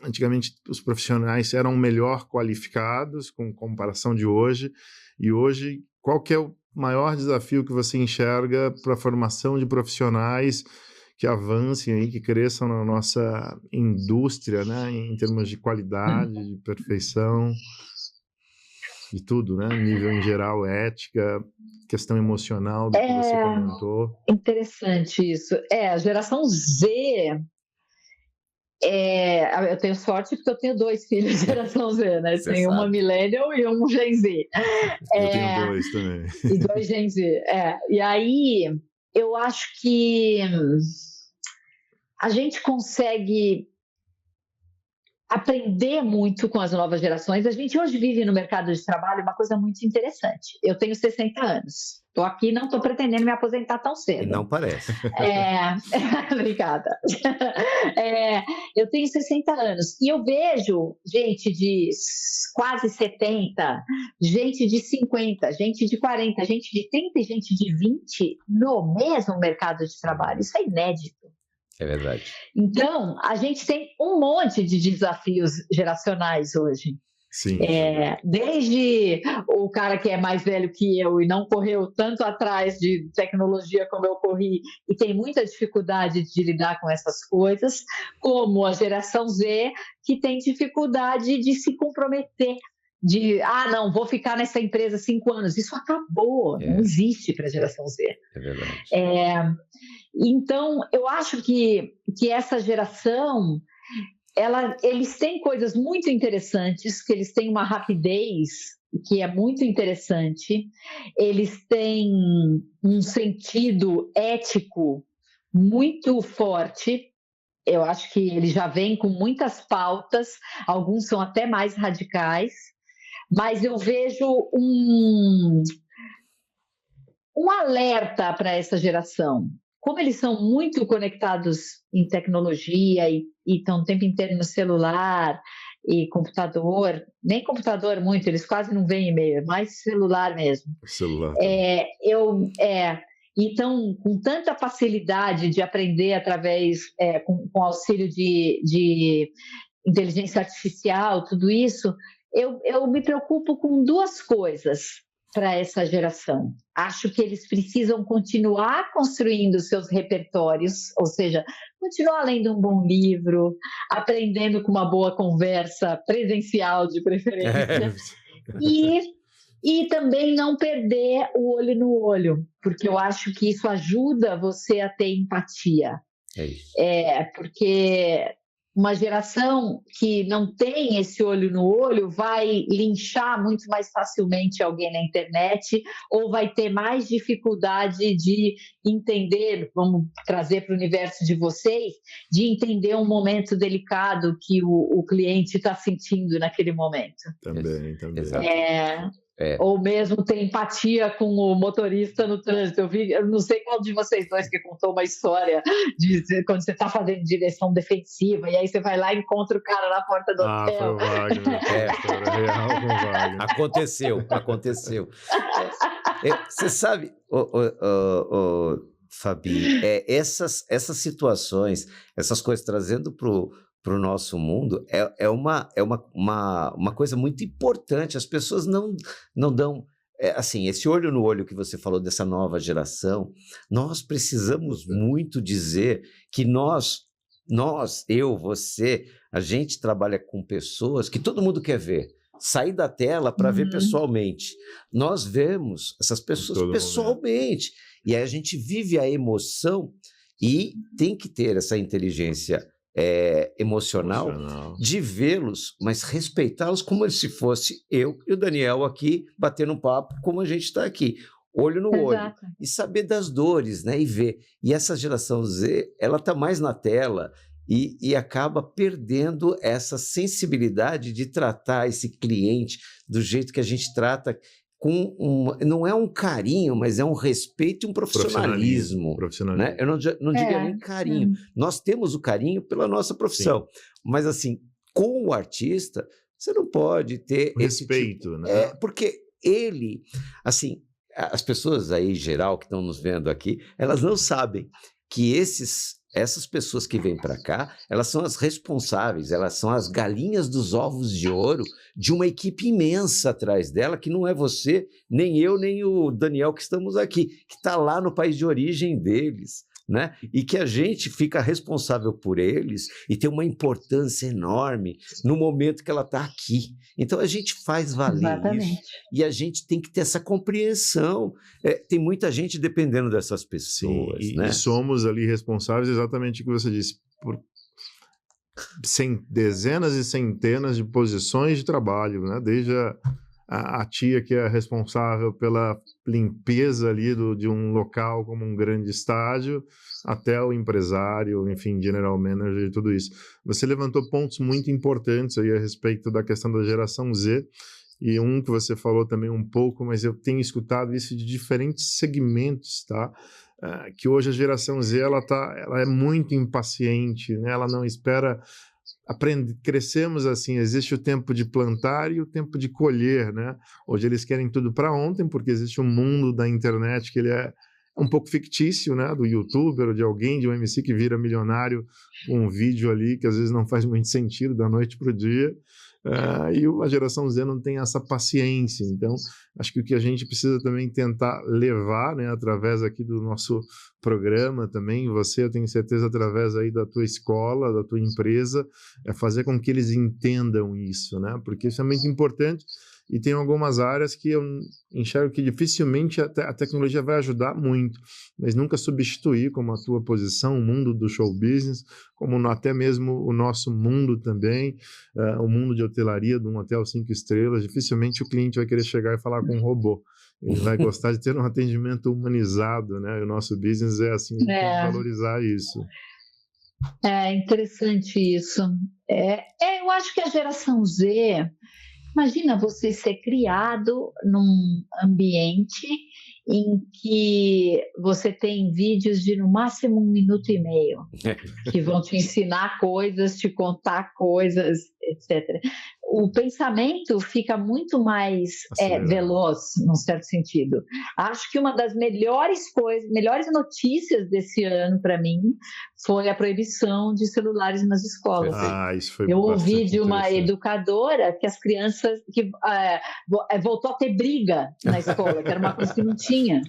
Speaker 1: antigamente os profissionais eram melhor qualificados com comparação de hoje, e hoje qual que é o maior desafio que você enxerga para a formação de profissionais que avancem aí, que cresçam na nossa indústria, né, em termos de qualidade, de perfeição, de tudo, né, nível em geral, ética, questão emocional do que você comentou.
Speaker 3: Interessante isso. A geração Z, eu tenho sorte porque eu tenho 2 filhos de geração Z, né? Tenho uma Millennial e um Gen Z.
Speaker 1: Eu tenho 2 também.
Speaker 3: E 2 Gen Z, E aí, eu acho que a gente consegue aprender muito com as novas gerações. A gente hoje vive no mercado de trabalho uma coisa muito interessante. Eu tenho 60 anos. Estou aqui, não estou pretendendo me aposentar tão cedo.
Speaker 2: Não parece.
Speaker 3: Obrigada. Eu tenho 60 anos e eu vejo gente de quase 70, gente de 50, gente de 40, gente de 30 e gente de 20 no mesmo mercado de trabalho. Isso é inédito.
Speaker 2: É verdade.
Speaker 3: Então, a gente tem um monte de desafios geracionais hoje.
Speaker 1: Sim.
Speaker 3: Desde o cara que é mais velho que eu e não correu tanto atrás de tecnologia como eu corri e tem muita dificuldade de lidar com essas coisas, como a geração Z, que tem dificuldade de se comprometer. Não, vou ficar nessa empresa 5 anos. Isso acabou, não existe para a geração Z.
Speaker 2: É verdade.
Speaker 3: Então, eu acho que essa geração, eles têm coisas muito interessantes, que eles têm uma rapidez que é muito interessante, eles têm um sentido ético muito forte. Eu acho que eles já vêm com muitas pautas, alguns são até mais radicais, mas eu vejo um alerta para essa geração. Como eles são muito conectados em tecnologia e estão o tempo inteiro no celular e computador, nem computador muito, eles quase não veem e-mail, mais celular mesmo.
Speaker 1: Celular.
Speaker 3: Então, com tanta facilidade de aprender através, com auxílio de inteligência artificial, tudo isso, eu me preocupo com 2 coisas para essa geração. Acho que eles precisam continuar construindo seus repertórios, ou seja, continuar lendo um bom livro, aprendendo com uma boa conversa presencial de preferência, e também não perder o olho no olho, porque eu acho que isso ajuda você a ter empatia.
Speaker 2: É isso.
Speaker 3: Porque uma geração que não tem esse olho no olho vai linchar muito mais facilmente alguém na internet ou vai ter mais dificuldade de entender, vamos trazer para o universo de vocês, de entender um momento delicado que o cliente está sentindo naquele momento.
Speaker 1: Também.
Speaker 3: Ou mesmo ter empatia com o motorista no trânsito. Eu não sei qual de vocês 2 que contou uma história de quando você está fazendo direção defensiva e aí você vai lá e encontra o cara na porta do hotel.
Speaker 1: Foi o Wagner. Era real com o Wagner.
Speaker 2: Aconteceu. Você sabe, Fabi, essas situações, essas coisas trazendo para o nosso mundo é uma coisa muito importante. As pessoas não dão assim, esse olho no olho que você falou dessa nova geração, nós precisamos muito dizer que eu, você, a gente trabalha com pessoas que todo mundo quer ver. Sair da tela para ver pessoalmente. Nós vemos essas pessoas pessoalmente. E aí a gente vive a emoção e tem que ter essa inteligência emocional de vê-los, mas respeitá-los como se fosse eu e o Daniel aqui batendo um papo como a gente está aqui, olho no olho, e saber das dores, né, e ver. E essa geração Z, ela está mais na tela e acaba perdendo essa sensibilidade de tratar esse cliente do jeito que a gente trata, não é um carinho, mas é um respeito e um profissionalismo. Né? Eu não diria nem carinho. Nós temos o carinho pela nossa profissão, mas assim, com o artista, você não pode ter esse
Speaker 1: respeito,
Speaker 2: tipo,
Speaker 1: né?
Speaker 2: Porque ele, assim, as pessoas aí em geral que estão nos vendo aqui, elas não sabem que essas pessoas que vêm para cá, elas são as responsáveis, elas são as galinhas dos ovos de ouro de uma equipe imensa atrás dela, que não é você, nem eu, nem o Daniel que estamos aqui, que está lá no país de origem deles, né? E que a gente fica responsável por eles e tem uma importância enorme no momento que ela está aqui. Então a gente faz valer isso e a gente tem que ter essa compreensão. Tem muita gente dependendo dessas pessoas.
Speaker 1: Sim,
Speaker 2: né?
Speaker 1: E somos ali responsáveis exatamente o que você disse, por dezenas e centenas de posições de trabalho, né? Desde a tia que é responsável pela limpeza ali de um local como um grande estádio, até o empresário, enfim, general manager e tudo isso. Você levantou pontos muito importantes aí a respeito da questão da geração Z, e um que você falou também um pouco, mas eu tenho escutado isso de diferentes segmentos, tá? Que hoje a geração Z, ela é muito impaciente, né? Ela não espera... Crescemos assim, existe o tempo de plantar e o tempo de colher, né? Hoje eles querem tudo para ontem, porque existe um mundo da internet que ele é um pouco fictício, né? Do youtuber ou de alguém, de um MC que vira milionário com um vídeo ali que às vezes não faz muito sentido da noite para o dia. E a geração Z não tem essa paciência. Então, acho que o que a gente precisa também tentar levar, né, através aqui do nosso programa também, você, eu tenho certeza, através aí da tua escola, da tua empresa, é fazer com que eles entendam isso, né? Porque isso é muito importante. E tem algumas áreas que eu enxergo que dificilmente a tecnologia vai ajudar muito, mas nunca substituir, como a tua posição, o mundo do show business, como até mesmo o nosso mundo também, o mundo de hotelaria, de um hotel 5 estrelas. Dificilmente o cliente vai querer chegar e falar com um robô. Ele vai gostar de ter um atendimento humanizado, né? E o nosso business é assim, a gente tem que valorizar isso.
Speaker 3: É interessante isso. Eu acho que a geração Z... Imagina você ser criado num ambiente em que você tem vídeos de no máximo 1 minuto e meio, que vão te ensinar coisas, te contar coisas, etc. O pensamento fica muito mais veloz, num certo sentido. Acho que uma das melhores notícias desse ano para mim foi a proibição de celulares nas escolas.
Speaker 1: Isso foi
Speaker 3: Eu ouvi de uma educadora que as crianças voltou a ter briga na escola, que era uma coisa que não tinha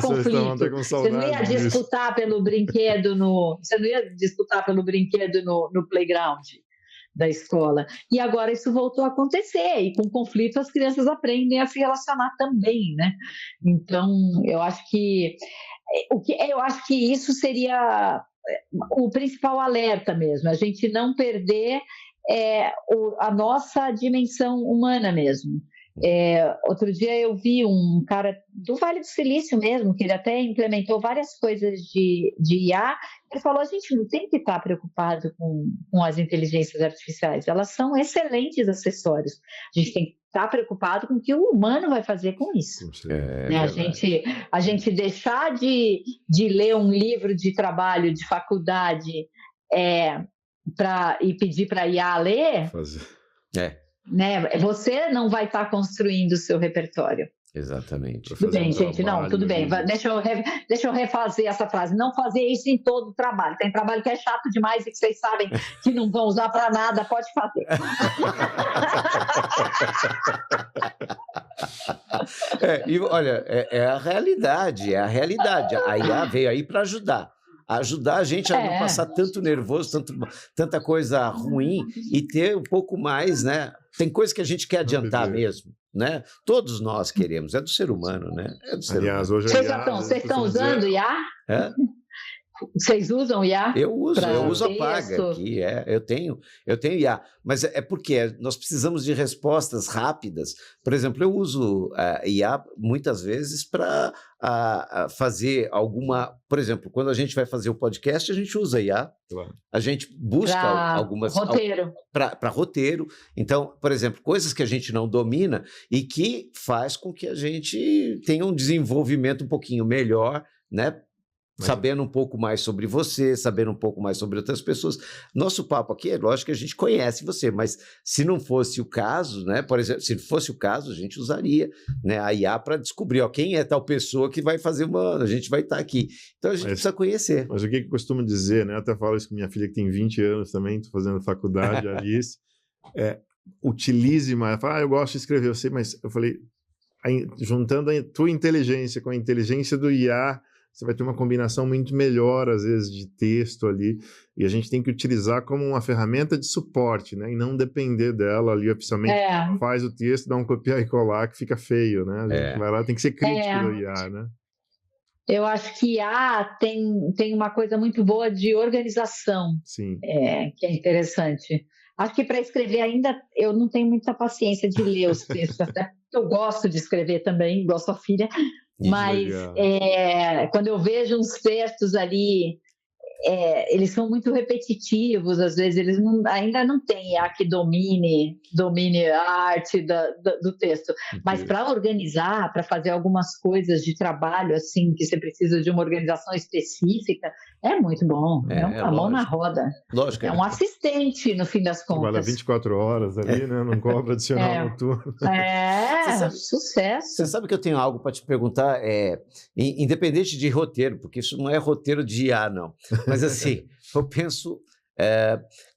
Speaker 3: conflito. Você não ia disputar pelo brinquedo no playground da escola. E agora isso voltou a acontecer, e com conflito as crianças aprendem a se relacionar também, né? Então, eu acho que isso seria o principal alerta mesmo, a gente não perder a nossa dimensão humana mesmo. Outro dia eu vi um cara do Vale do Silício mesmo, que ele até implementou várias coisas de IA. Ele falou: a gente não tem que estar preocupado com as inteligências artificiais, elas são excelentes acessórios, a gente tem que estar preocupado com o que o humano vai fazer com isso. A gente deixar de ler um livro de trabalho de faculdade e pedir para a IA ler, né? Você não vai estar construindo o seu repertório.
Speaker 2: Exatamente.
Speaker 3: Tudo bem, gente, não, tudo bem. Deixa eu refazer essa frase. Não fazer isso em todo o trabalho. Tem trabalho que é chato demais e que vocês sabem que não vão usar para nada, pode fazer.
Speaker 2: E olha, é a realidade. A IA veio aí para ajudar a gente a não passar tanto nervoso, tanta coisa ruim e ter um pouco mais, né? Tem coisa que a gente quer adiantar mesmo, né? Todos nós queremos, é do ser humano, né?
Speaker 1: Aliás, hoje
Speaker 3: vocês estão usando IA? Vocês usam IA?
Speaker 2: Eu uso a paga aqui, eu tenho IA, mas é porque nós precisamos de respostas rápidas. Por exemplo, eu uso IA muitas vezes para fazer por exemplo, quando a gente vai fazer o podcast, a gente usa IA, claro. A gente busca algumas...
Speaker 3: roteiro.
Speaker 2: Para roteiro. Então, por exemplo, coisas que a gente não domina e que faz com que a gente tenha um desenvolvimento um pouquinho melhor, né? Sabendo um pouco mais sobre você, sabendo um pouco mais sobre outras pessoas. Nosso papo aqui, é lógico que a gente conhece você, mas se não fosse o caso, né? Por exemplo, se fosse o caso, a gente usaria, né, a IA para descobrir quem é tal pessoa que vai fazer a gente vai estar aqui. Então a gente precisa conhecer.
Speaker 1: Mas o que eu costumo dizer, né? Eu até falo isso com minha filha que tem 20 anos também, estou fazendo faculdade, Alice, utilize mais. Fala, eu gosto de escrever, eu sei, mas eu falei, juntando a tua inteligência com a inteligência do IA, você vai ter uma combinação muito melhor, às vezes, de texto ali, e a gente tem que utilizar como uma ferramenta de suporte, né, e não depender dela ali oficialmente, faz o texto, dá um copiar e colar, que fica feio, né, a gente vai lá, tem que ser crítico do IA, né.
Speaker 3: Eu acho que IA tem uma coisa muito boa de organização,
Speaker 1: sim.
Speaker 3: Que é interessante. Acho que para escrever ainda, eu não tenho muita paciência de ler os textos, até eu gosto de escrever também, igual sua filha, mas quando eu vejo uns textos ali, eles são muito repetitivos, às vezes eles ainda não têm IA que domine a arte do texto, mas para organizar, para fazer algumas coisas de trabalho, assim, que você precisa de uma organização específica, é muito bom, a mão na roda.
Speaker 2: Lógico.
Speaker 3: É um assistente, no fim das contas.
Speaker 1: Trabalha 24 horas ali, né? Não cobra adicional noturno.
Speaker 3: Sucesso.
Speaker 2: Você sabe que eu tenho algo para te perguntar, independente de roteiro, porque isso não é roteiro de IA, não. Mas assim, eu penso,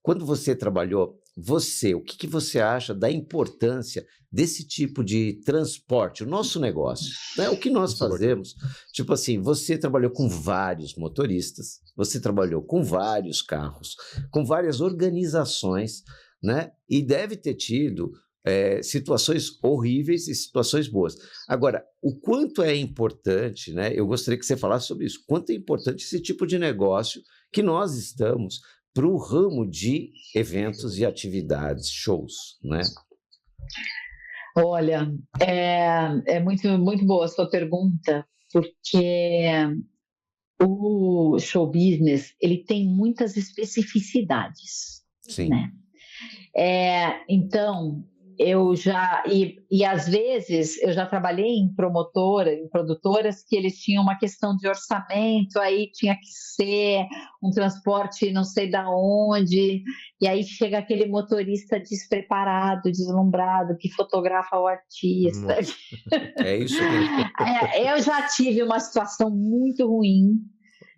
Speaker 2: quando você trabalhou, o que você acha da importância desse tipo de transporte, o nosso negócio, né? O que nós fazemos, tipo assim, você trabalhou com vários motoristas, você trabalhou com vários carros, com várias organizações, né? E deve ter tido situações horríveis e situações boas. Agora, o quanto é importante, né? Eu gostaria que você falasse sobre isso, quanto é importante esse tipo de negócio que nós estamos para o ramo de eventos e atividades, shows, né?
Speaker 3: Olha, é muito, muito boa a sua pergunta, porque o show business, ele tem muitas especificidades.
Speaker 2: Sim.
Speaker 3: Né? Então, eu já, e às vezes, eu já trabalhei em produtoras que eles tinham uma questão de orçamento, aí tinha que ser um transporte não sei da onde, e aí chega aquele motorista despreparado, deslumbrado, que fotografa o artista.
Speaker 2: É isso mesmo.
Speaker 3: Eu já tive uma situação muito ruim,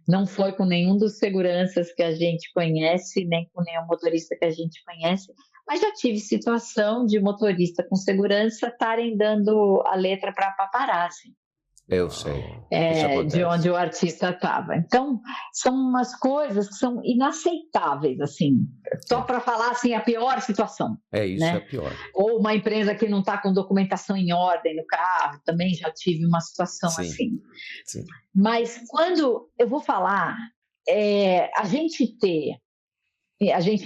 Speaker 3: não foi com nenhum dos seguranças que a gente conhece, nem com nenhum motorista que a gente conhece, mas já tive situação de motorista com segurança estarem dando a letra para paparazzi.
Speaker 2: Eu sei.
Speaker 3: De onde o artista estava. Então, são umas coisas que são inaceitáveis, assim. Só para falar, assim, a pior situação.
Speaker 2: Isso,
Speaker 3: né?
Speaker 2: É pior.
Speaker 3: Ou uma empresa que não está com documentação em ordem no carro, também já tive uma situação assim.
Speaker 2: Sim.
Speaker 3: Mas quando eu vou falar, a gente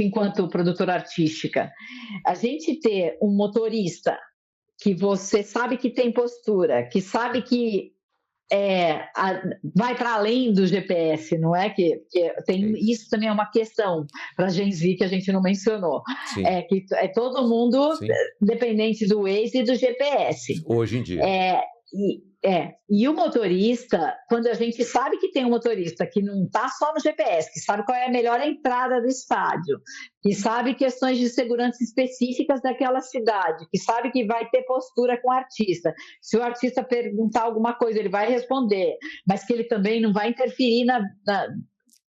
Speaker 3: enquanto produtora artística, a gente ter um motorista que você sabe que tem postura, que sabe que vai para além do GPS, não é? Que isso também é uma questão para a Gen Z que a gente não mencionou.
Speaker 2: Sim.
Speaker 3: Que todo mundo dependente do Waze e do GPS.
Speaker 2: Hoje em dia.
Speaker 3: E o motorista, quando a gente sabe que tem um motorista que não está só no GPS, que sabe qual é a melhor entrada do estádio, que sabe questões de segurança específicas daquela cidade, que sabe que vai ter postura com o artista. Se o artista perguntar alguma coisa, ele vai responder, mas que ele também não vai interferir na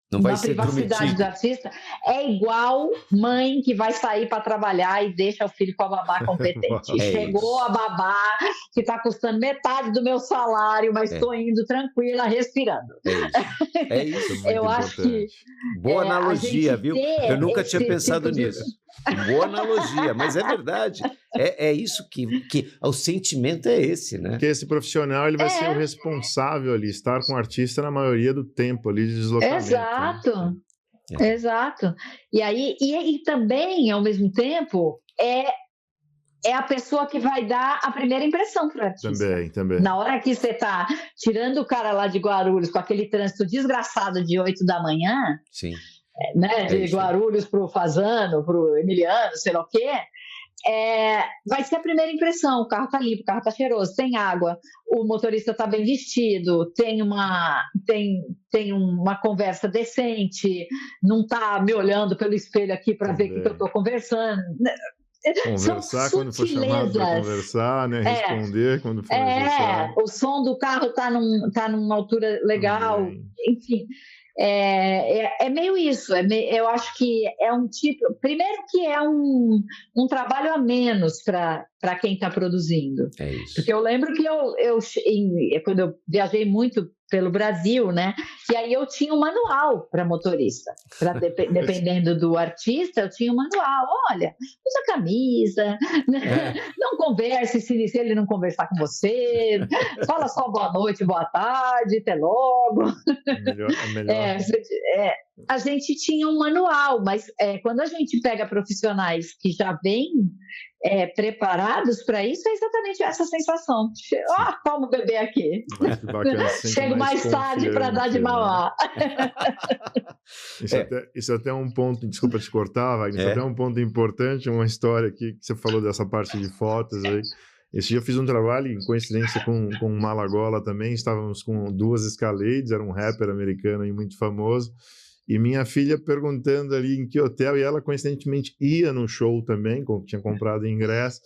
Speaker 3: privacidade do artista, é igual mãe que vai sair para trabalhar e deixa o filho com a babá competente. Chegou a babá que está custando metade do meu salário, mas estou indo tranquila, respirando.
Speaker 2: É isso.
Speaker 3: Eu acho que...
Speaker 2: Boa analogia, viu? Eu nunca tinha pensado nisso. Boa analogia, mas é verdade. É isso que o sentimento é esse, né?
Speaker 1: Porque esse profissional ele vai ser o responsável ali, estar com o artista na maioria do tempo ali de deslocamento.
Speaker 3: Exato, exato. E aí, e também, ao mesmo tempo, é a pessoa que vai dar a primeira impressão para o artista.
Speaker 1: Também.
Speaker 3: Na hora que você está tirando o cara lá de Guarulhos com aquele trânsito desgraçado de 8 da manhã...
Speaker 2: Sim.
Speaker 3: Né, de Guarulhos para o Fazano, para o Emiliano, sei lá o quê, vai ser a primeira impressão. O carro está limpo, o carro está cheiroso, tem água, o motorista está bem vestido, tem uma conversa decente, não está me olhando pelo espelho aqui para ver o que eu estou conversando.
Speaker 1: Conversar quando for chamado para conversar, né? Responder quando for necessário.
Speaker 3: O som do carro está numa altura legal, enfim... É meio isso, eu acho que é um tipo... Primeiro que é um trabalho a menos para quem está produzindo.
Speaker 2: É isso.
Speaker 3: Porque eu lembro que quando eu viajei muito pelo Brasil, né? E aí eu tinha um manual para motorista. Dependendo do artista, eu tinha um manual. Olha, usa camisa, não converse se ele não conversar com você, fala só boa noite, boa tarde, até logo.
Speaker 1: Melhor.
Speaker 3: A gente tinha um manual, mas quando a gente pega profissionais que já vêm preparados para isso, é exatamente essa sensação. Toma o bebê aqui.
Speaker 1: Que bacana,
Speaker 3: chego mais tarde para dar de mamar.
Speaker 1: Isso até é um ponto, desculpa te cortar, Wagner, isso até é um ponto importante, uma história aqui que você falou dessa parte de fotos aí. Esse dia eu fiz um trabalho, em coincidência com o Malagola também, estávamos com duas Escalades, era um rapper americano aí muito famoso, e minha filha perguntando ali em que hotel, e ela coincidentemente ia no show também, tinha comprado ingresso,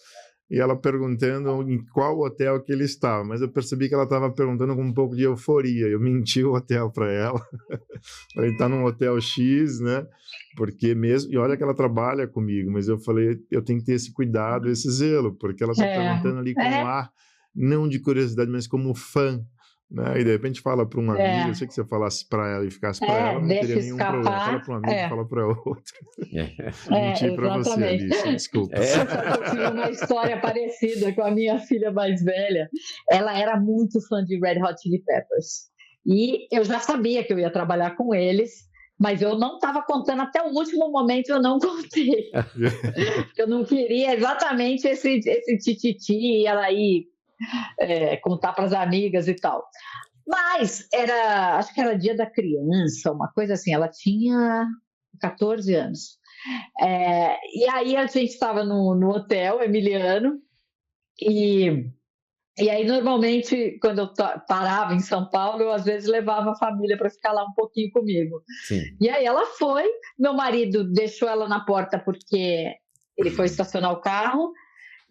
Speaker 1: e ela perguntando em qual hotel que ele estava, mas eu percebi que ela estava perguntando com um pouco de euforia, eu menti o hotel para ela, ele está num hotel X, né, porque mesmo, e olha que ela trabalha comigo, mas eu falei, eu tenho que ter esse cuidado, esse zelo, porque ela está perguntando ali com ar, não de curiosidade, mas como fã, né? E de repente fala para um amigo, eu sei que você falasse para ela e ficasse para ela, não teria nenhum problema. Fala para um amigo, fala para outro. Mentir para você, Alice, desculpa.
Speaker 3: Eu tive uma história parecida com a minha filha mais velha. Ela era muito fã de Red Hot Chili Peppers. E eu já sabia que eu ia trabalhar com eles, mas eu não estava contando até o último momento, eu não contei. Eu não queria exatamente esse tititi e ela aí contar para as amigas e tal. Mas acho que era dia da criança, uma coisa assim, ela tinha 14 anos. E aí a gente estava no hotel Emiliano, e aí normalmente quando eu parava em São Paulo, eu às vezes levava a família para ficar lá um pouquinho comigo.
Speaker 2: Sim.
Speaker 3: E aí ela foi, meu marido deixou ela na porta porque ele foi estacionar o carro.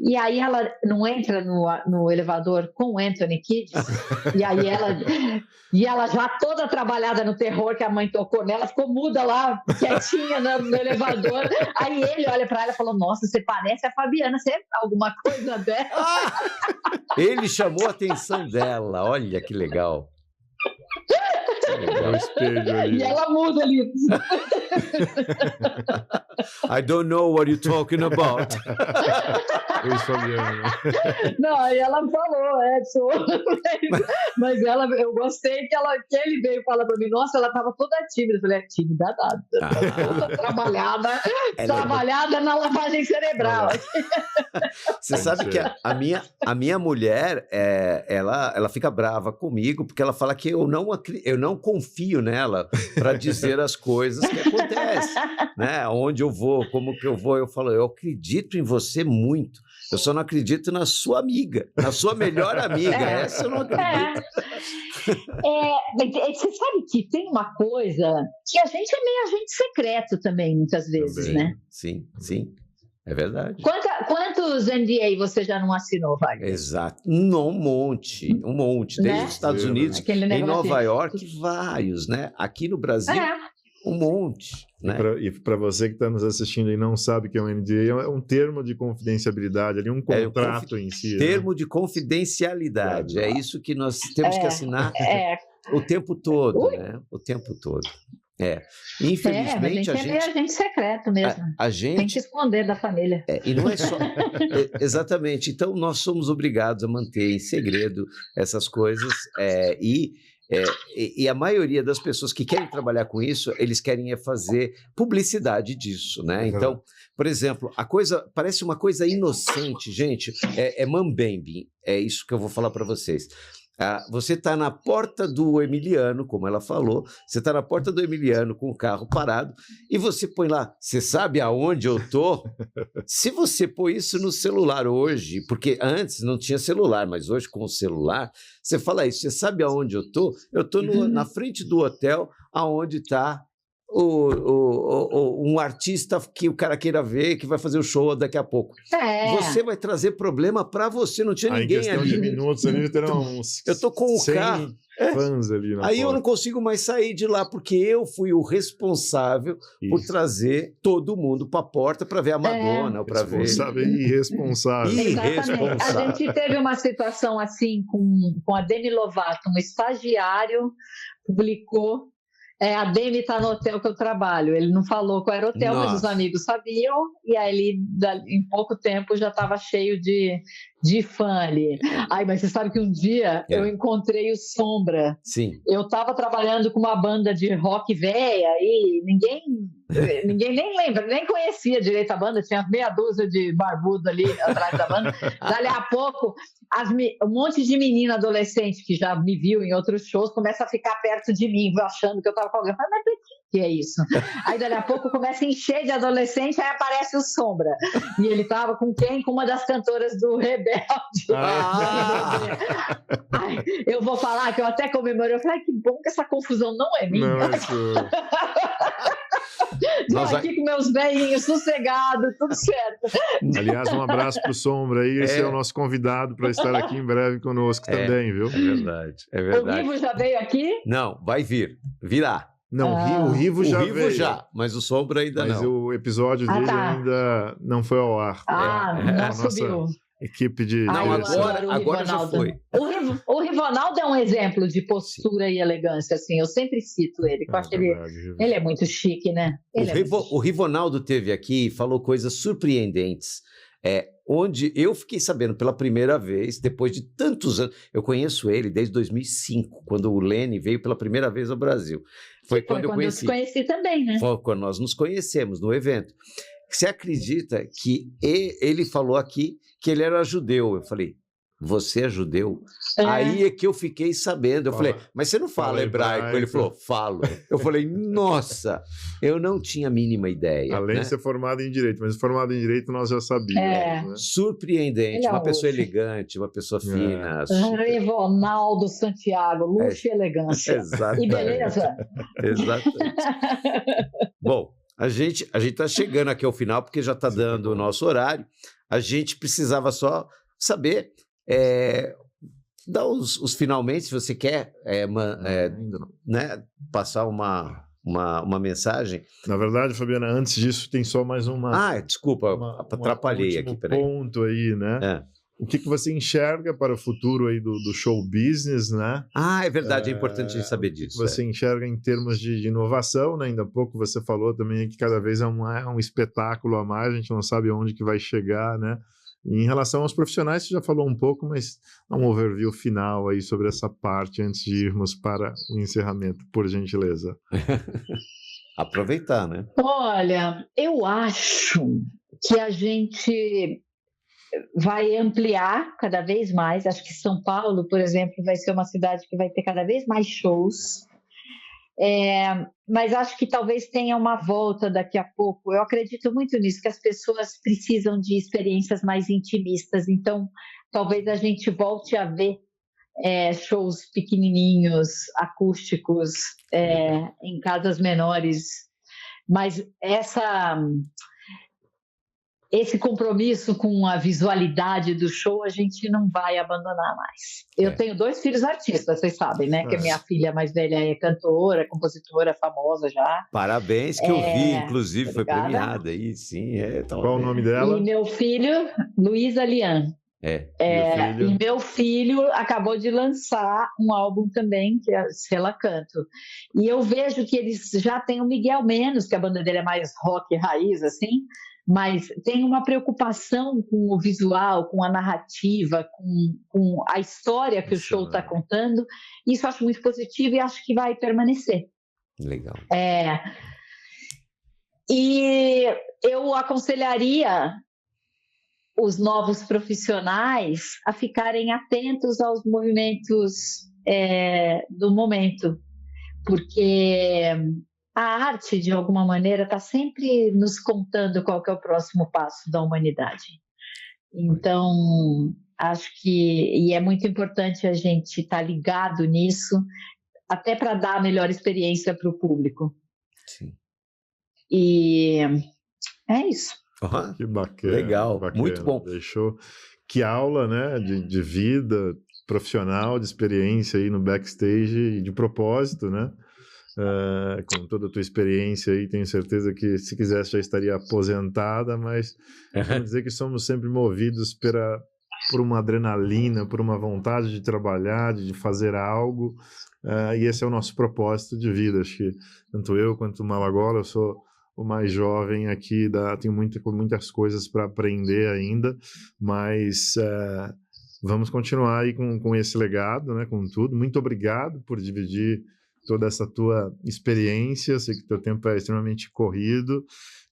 Speaker 3: E aí ela não entra no elevador com o Anthony Kiedis, e ela já toda trabalhada no terror que a mãe tocou nela, ficou muda lá, quietinha no elevador. Aí ele olha para ela e falou, nossa, você parece a Fabiana, você é alguma coisa dela?
Speaker 2: Ele chamou a atenção dela, olha que legal.
Speaker 1: É o espelho ali.
Speaker 3: E ela muda ali.
Speaker 2: I don't know what you're talking about.
Speaker 3: Não, aí ela falou, sou. Mas eu gostei que ele veio falar pra mim, nossa, ela tava toda tímida. Eu falei, tímida nada. Toda trabalhada na lavagem cerebral.
Speaker 2: Você sabe que a minha mulher, ela fica brava comigo, porque ela fala que eu não confio nela para dizer as coisas que acontecem, né? Onde eu vou, como que eu vou, eu falo, eu acredito em você muito, Eu só não acredito na sua amiga, na sua melhor amiga. Essa eu não acredito.
Speaker 3: Você sabe que tem uma coisa que a gente é meio agente secreto também, muitas vezes,
Speaker 2: Sim,
Speaker 3: né?
Speaker 2: sim. É verdade.
Speaker 3: Quantos NDA você já não assinou, Wagner?
Speaker 2: Exato. Um monte. Desde
Speaker 3: Né?
Speaker 2: os Estados Unidos, em Nova
Speaker 3: assim.
Speaker 2: York, vários, né? Aqui no Brasil, um monte. Né?
Speaker 1: E para você que está nos assistindo e não sabe o que é um NDA, é um termo de confidencialidade, ali um contrato em si.
Speaker 2: Termo de confidencialidade. É isso que nós temos que assinar o tempo todo, né? O tempo todo. Infelizmente,
Speaker 3: a gente é meio agente secreto mesmo.
Speaker 2: A gente
Speaker 3: tem que esconder da família.
Speaker 2: E não é só. Exatamente. Então, nós somos obrigados a manter em segredo essas coisas. E a maioria das pessoas que querem trabalhar com isso, eles querem fazer publicidade disso, né? Então, por exemplo, a coisa parece uma coisa inocente, gente. É mambembe. É isso que eu vou falar para vocês. Você está na porta do Emiliano, como ela falou, você está na porta do Emiliano com o carro parado e você põe lá, você sabe aonde eu estou? Se você põe isso no celular hoje, porque antes não tinha celular, mas hoje com o celular, você fala isso, você sabe aonde eu estou? Eu estou na frente do hotel aonde está um artista que o cara queira ver, que vai fazer o show daqui a pouco. Você vai trazer problema para você, não tinha ninguém ali.
Speaker 1: Em questão de minutos ali, terão uns
Speaker 2: eu tô com o carro.
Speaker 1: Fãs ali na
Speaker 2: Aí
Speaker 1: porta.
Speaker 2: eu não consigo mais sair de lá, porque eu fui o responsável por trazer todo mundo para a porta para ver a Madonna, para ver...
Speaker 1: Responsável e irresponsável.
Speaker 3: Exatamente. A gente teve uma situação assim com a Demi Lovato, um estagiário publicou a Demi está no hotel que eu trabalho. Ele não falou qual era o hotel, mas os amigos sabiam. E aí, ele, em pouco tempo, já estava cheio de fã ali. Mas você sabe que um dia eu encontrei o Sombra.
Speaker 2: Sim.
Speaker 3: Eu estava trabalhando com uma banda de rock velha e ninguém nem lembra, nem conhecia direito a banda. Tinha meia dúzia de barbudo ali atrás da banda. Dali a pouco, um monte de menina adolescente que já me viu em outros shows começa a ficar perto de mim, achando que eu estava com alguém. Eu falei, mas que é isso? Aí, dali a pouco, começa a encher de adolescente, aí aparece o Sombra. E ele estava com quem? Com uma das cantoras do Rebelde. Eu vou falar que eu até comemorei. Eu falei, que bom que essa confusão não é minha. Estou aqui com meus velhinhos, sossegado, tudo certo.
Speaker 1: Aliás, um abraço pro Sombra aí. Esse é o nosso convidado para estar aqui em breve conosco também, viu?
Speaker 2: É verdade.
Speaker 3: O Rivo já veio aqui?
Speaker 2: Não, virá.
Speaker 1: Não, o Rivo já veio.
Speaker 2: O Rivo já, mas o Sombra ainda não.
Speaker 1: Mas o episódio dele ainda não foi ao ar.
Speaker 3: Não subiu.
Speaker 1: Equipe de...
Speaker 2: Não, agora já foi.
Speaker 3: O Rivonaldo é um exemplo de postura e elegância, assim. Eu sempre cito ele. Eu acho que ele é muito chique, né?
Speaker 2: O Rivonaldo teve aqui e falou coisas surpreendentes. Onde eu fiquei sabendo pela primeira vez, depois de tantos anos, eu conheço ele desde 2005, quando o Lene veio pela primeira vez ao Brasil. Foi quando eu conheci.
Speaker 3: Eu te conheci também, né?
Speaker 2: Foi quando nós nos conhecemos no evento. Você acredita que ele falou aqui que ele era judeu? Eu falei, você é judeu? Aí é que eu fiquei sabendo. Eu falei, mas você não fala hebraico? Ele falou, falo. Eu falei, nossa, eu não tinha a mínima ideia.
Speaker 1: Além de ser formado em Direito, mas formado em Direito nós já sabíamos. Né?
Speaker 2: Surpreendente, uma pessoa elegante, uma pessoa fina.
Speaker 3: Rivonaldo Santiago, luxo e elegância.
Speaker 2: Exatamente.
Speaker 3: E beleza.
Speaker 2: Exatamente. Bom, a gente está chegando aqui ao final, porque já está dando o nosso horário. A gente precisava só saber, dar os finalmente, se você quer né, passar uma mensagem.
Speaker 1: Na verdade, Fabiana, antes disso tem só mais uma...
Speaker 2: desculpa, atrapalhei aqui. Peraí.
Speaker 1: Ponto aí, né? O que você enxerga para o futuro aí do show business, né?
Speaker 2: É verdade, é importante a gente saber disso.
Speaker 1: Você enxerga em termos de inovação, né? Ainda há pouco você falou também que cada vez é um espetáculo a mais, a gente não sabe onde que vai chegar, né? E em relação aos profissionais, você já falou um pouco, mas dá um overview final aí sobre essa parte antes de irmos para o encerramento, por gentileza.
Speaker 2: Aproveitar, né?
Speaker 3: Olha, eu acho que a gente vai ampliar cada vez mais. Acho que São Paulo, por exemplo, vai ser uma cidade que vai ter cada vez mais shows. mas acho que talvez tenha uma volta daqui a pouco. Eu acredito muito nisso, que as pessoas precisam de experiências mais intimistas, então talvez a gente volte a ver shows pequenininhos, acústicos, em casas menores, mas esse compromisso com a visualidade do show a gente não vai abandonar mais. Eu tenho 2 filhos artistas, vocês sabem, né? Que a minha filha mais velha é cantora, compositora famosa já.
Speaker 2: Parabéns, que eu vi, inclusive, foi premiada aí, sim.
Speaker 1: Qual o nome dela?
Speaker 3: E meu filho, Luísa Lian.
Speaker 1: Filho.
Speaker 3: E meu filho acabou de lançar um álbum também, que é Sela Canto. E eu vejo que eles já têm o Miguel Menos, que a banda dele é mais rock raiz, assim, mas tem uma preocupação com o visual, com a narrativa, com a história que o show está contando. Isso eu acho muito positivo e acho que vai permanecer.
Speaker 2: Legal.
Speaker 3: E eu aconselharia os novos profissionais a ficarem atentos aos movimentos do momento, porque a arte, de alguma maneira, está sempre nos contando qual que é o próximo passo da humanidade. Então, acho que é muito importante a gente estar ligado nisso, até para dar a melhor experiência para o público.
Speaker 2: Sim.
Speaker 3: E é isso.
Speaker 1: Que bacana.
Speaker 2: Legal,
Speaker 1: bacana.
Speaker 2: Muito bom.
Speaker 1: Deixou que aula, né, de vida profissional, de experiência aí no backstage e de propósito, né? Com toda a tua experiência aí, tenho certeza que se quisesse já estaria aposentada, mas vamos dizer que somos sempre movidos por uma adrenalina, por uma vontade de trabalhar, de fazer algo, e esse é o nosso propósito de vida. Acho que tanto eu quanto o Malagola, eu sou o mais jovem aqui, tenho muitas coisas para aprender ainda, mas vamos continuar aí com esse legado, né, com tudo. Muito obrigado por dividir toda essa tua experiência, sei que teu tempo é extremamente corrido,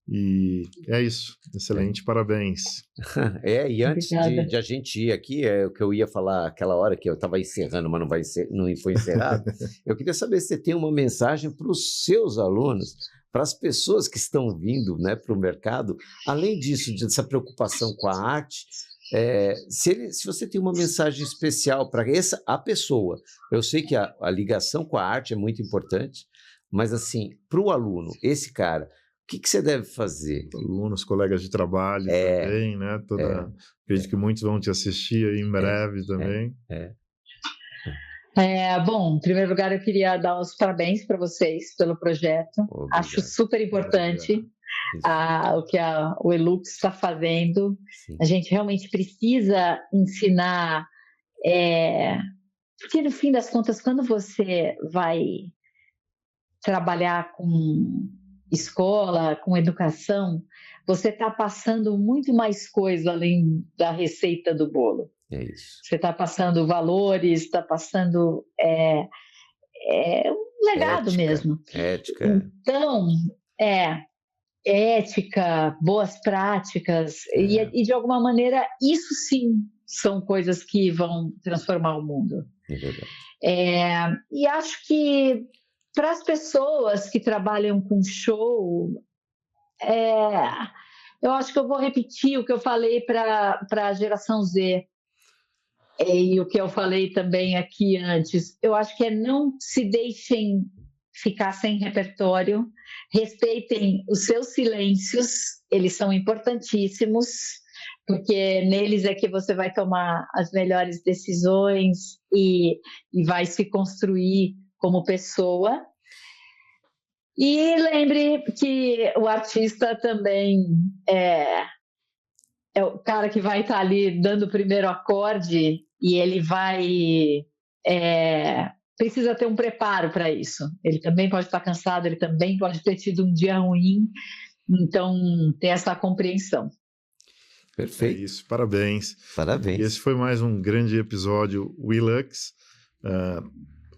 Speaker 1: e é isso, excelente, parabéns.
Speaker 2: E antes de a gente ir aqui, o que eu ia falar aquela hora que eu estava encerrando, mas não foi encerrado, eu queria saber se você tem uma mensagem para os seus alunos, para as pessoas que estão vindo, né, para o mercado, além disso, dessa preocupação com a arte, se você tem uma mensagem especial para a pessoa. Eu sei que a ligação com a arte é muito importante, mas assim, para o aluno, esse cara, o que você deve fazer?
Speaker 1: Alunos, colegas de trabalho também, né? Acredito que muitos vão te assistir aí em breve também.
Speaker 3: Bom, em primeiro lugar, eu queria dar os parabéns para vocês pelo projeto.
Speaker 2: Obrigado.
Speaker 3: Acho super importante o que o Elux está fazendo. Sim. A gente realmente precisa ensinar, porque no fim das contas, quando você vai trabalhar com escola, com educação, você está passando muito mais coisa além da receita do bolo.
Speaker 2: É isso.
Speaker 3: Você está passando valores, está passando um legado mesmo.
Speaker 2: Ética.
Speaker 3: Então, ética, boas práticas, e de alguma maneira, isso sim são coisas que vão transformar o mundo.
Speaker 2: É verdade.
Speaker 3: E acho que para as pessoas que trabalham com show, eu acho que eu vou repetir o que eu falei para a geração Z, e o que eu falei também aqui antes. Eu acho que não se deixem ficar sem repertório, respeitem os seus silêncios, eles são importantíssimos, porque neles é que você vai tomar as melhores decisões e vai se construir como pessoa. E lembre que o artista também é o cara que vai estar ali dando o primeiro acorde, e ele precisa ter um preparo para isso. Ele também pode estar cansado, ele também pode ter tido um dia ruim, então ter essa compreensão.
Speaker 2: Perfeito.
Speaker 1: É isso, parabéns.
Speaker 2: Parabéns.
Speaker 1: Esse foi mais um grande episódio Willux,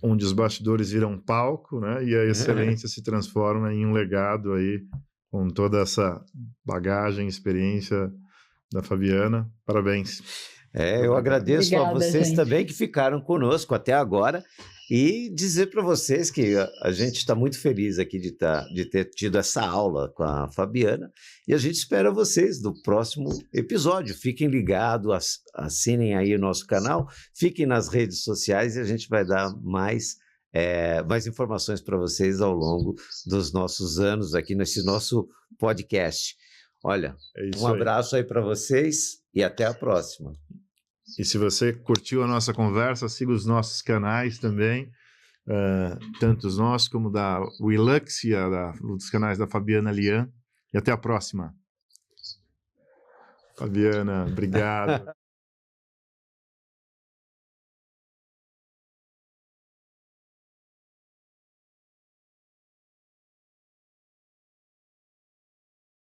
Speaker 1: onde os bastidores viram palco, né? E a excelência se transforma em um legado aí, com toda essa bagagem, experiência da Fabiana. Parabéns.
Speaker 2: Eu agradeço a
Speaker 3: Obrigada,
Speaker 2: vocês
Speaker 3: gente.
Speaker 2: também que ficaram conosco até agora e dizer para vocês que a gente está muito feliz aqui de ter tido essa aula com a Fabiana e a gente espera vocês no próximo episódio. Fiquem ligados, assinem aí o nosso canal, fiquem nas redes sociais e a gente vai dar mais informações para vocês ao longo dos nossos anos aqui nesse nosso podcast. Olha, um abraço aí para vocês e até a próxima.
Speaker 1: E se você curtiu a nossa conversa, siga os nossos canais também, tanto os nossos como da Willux e os canais da Fabiana Lian. E até a próxima. Fabiana, obrigado.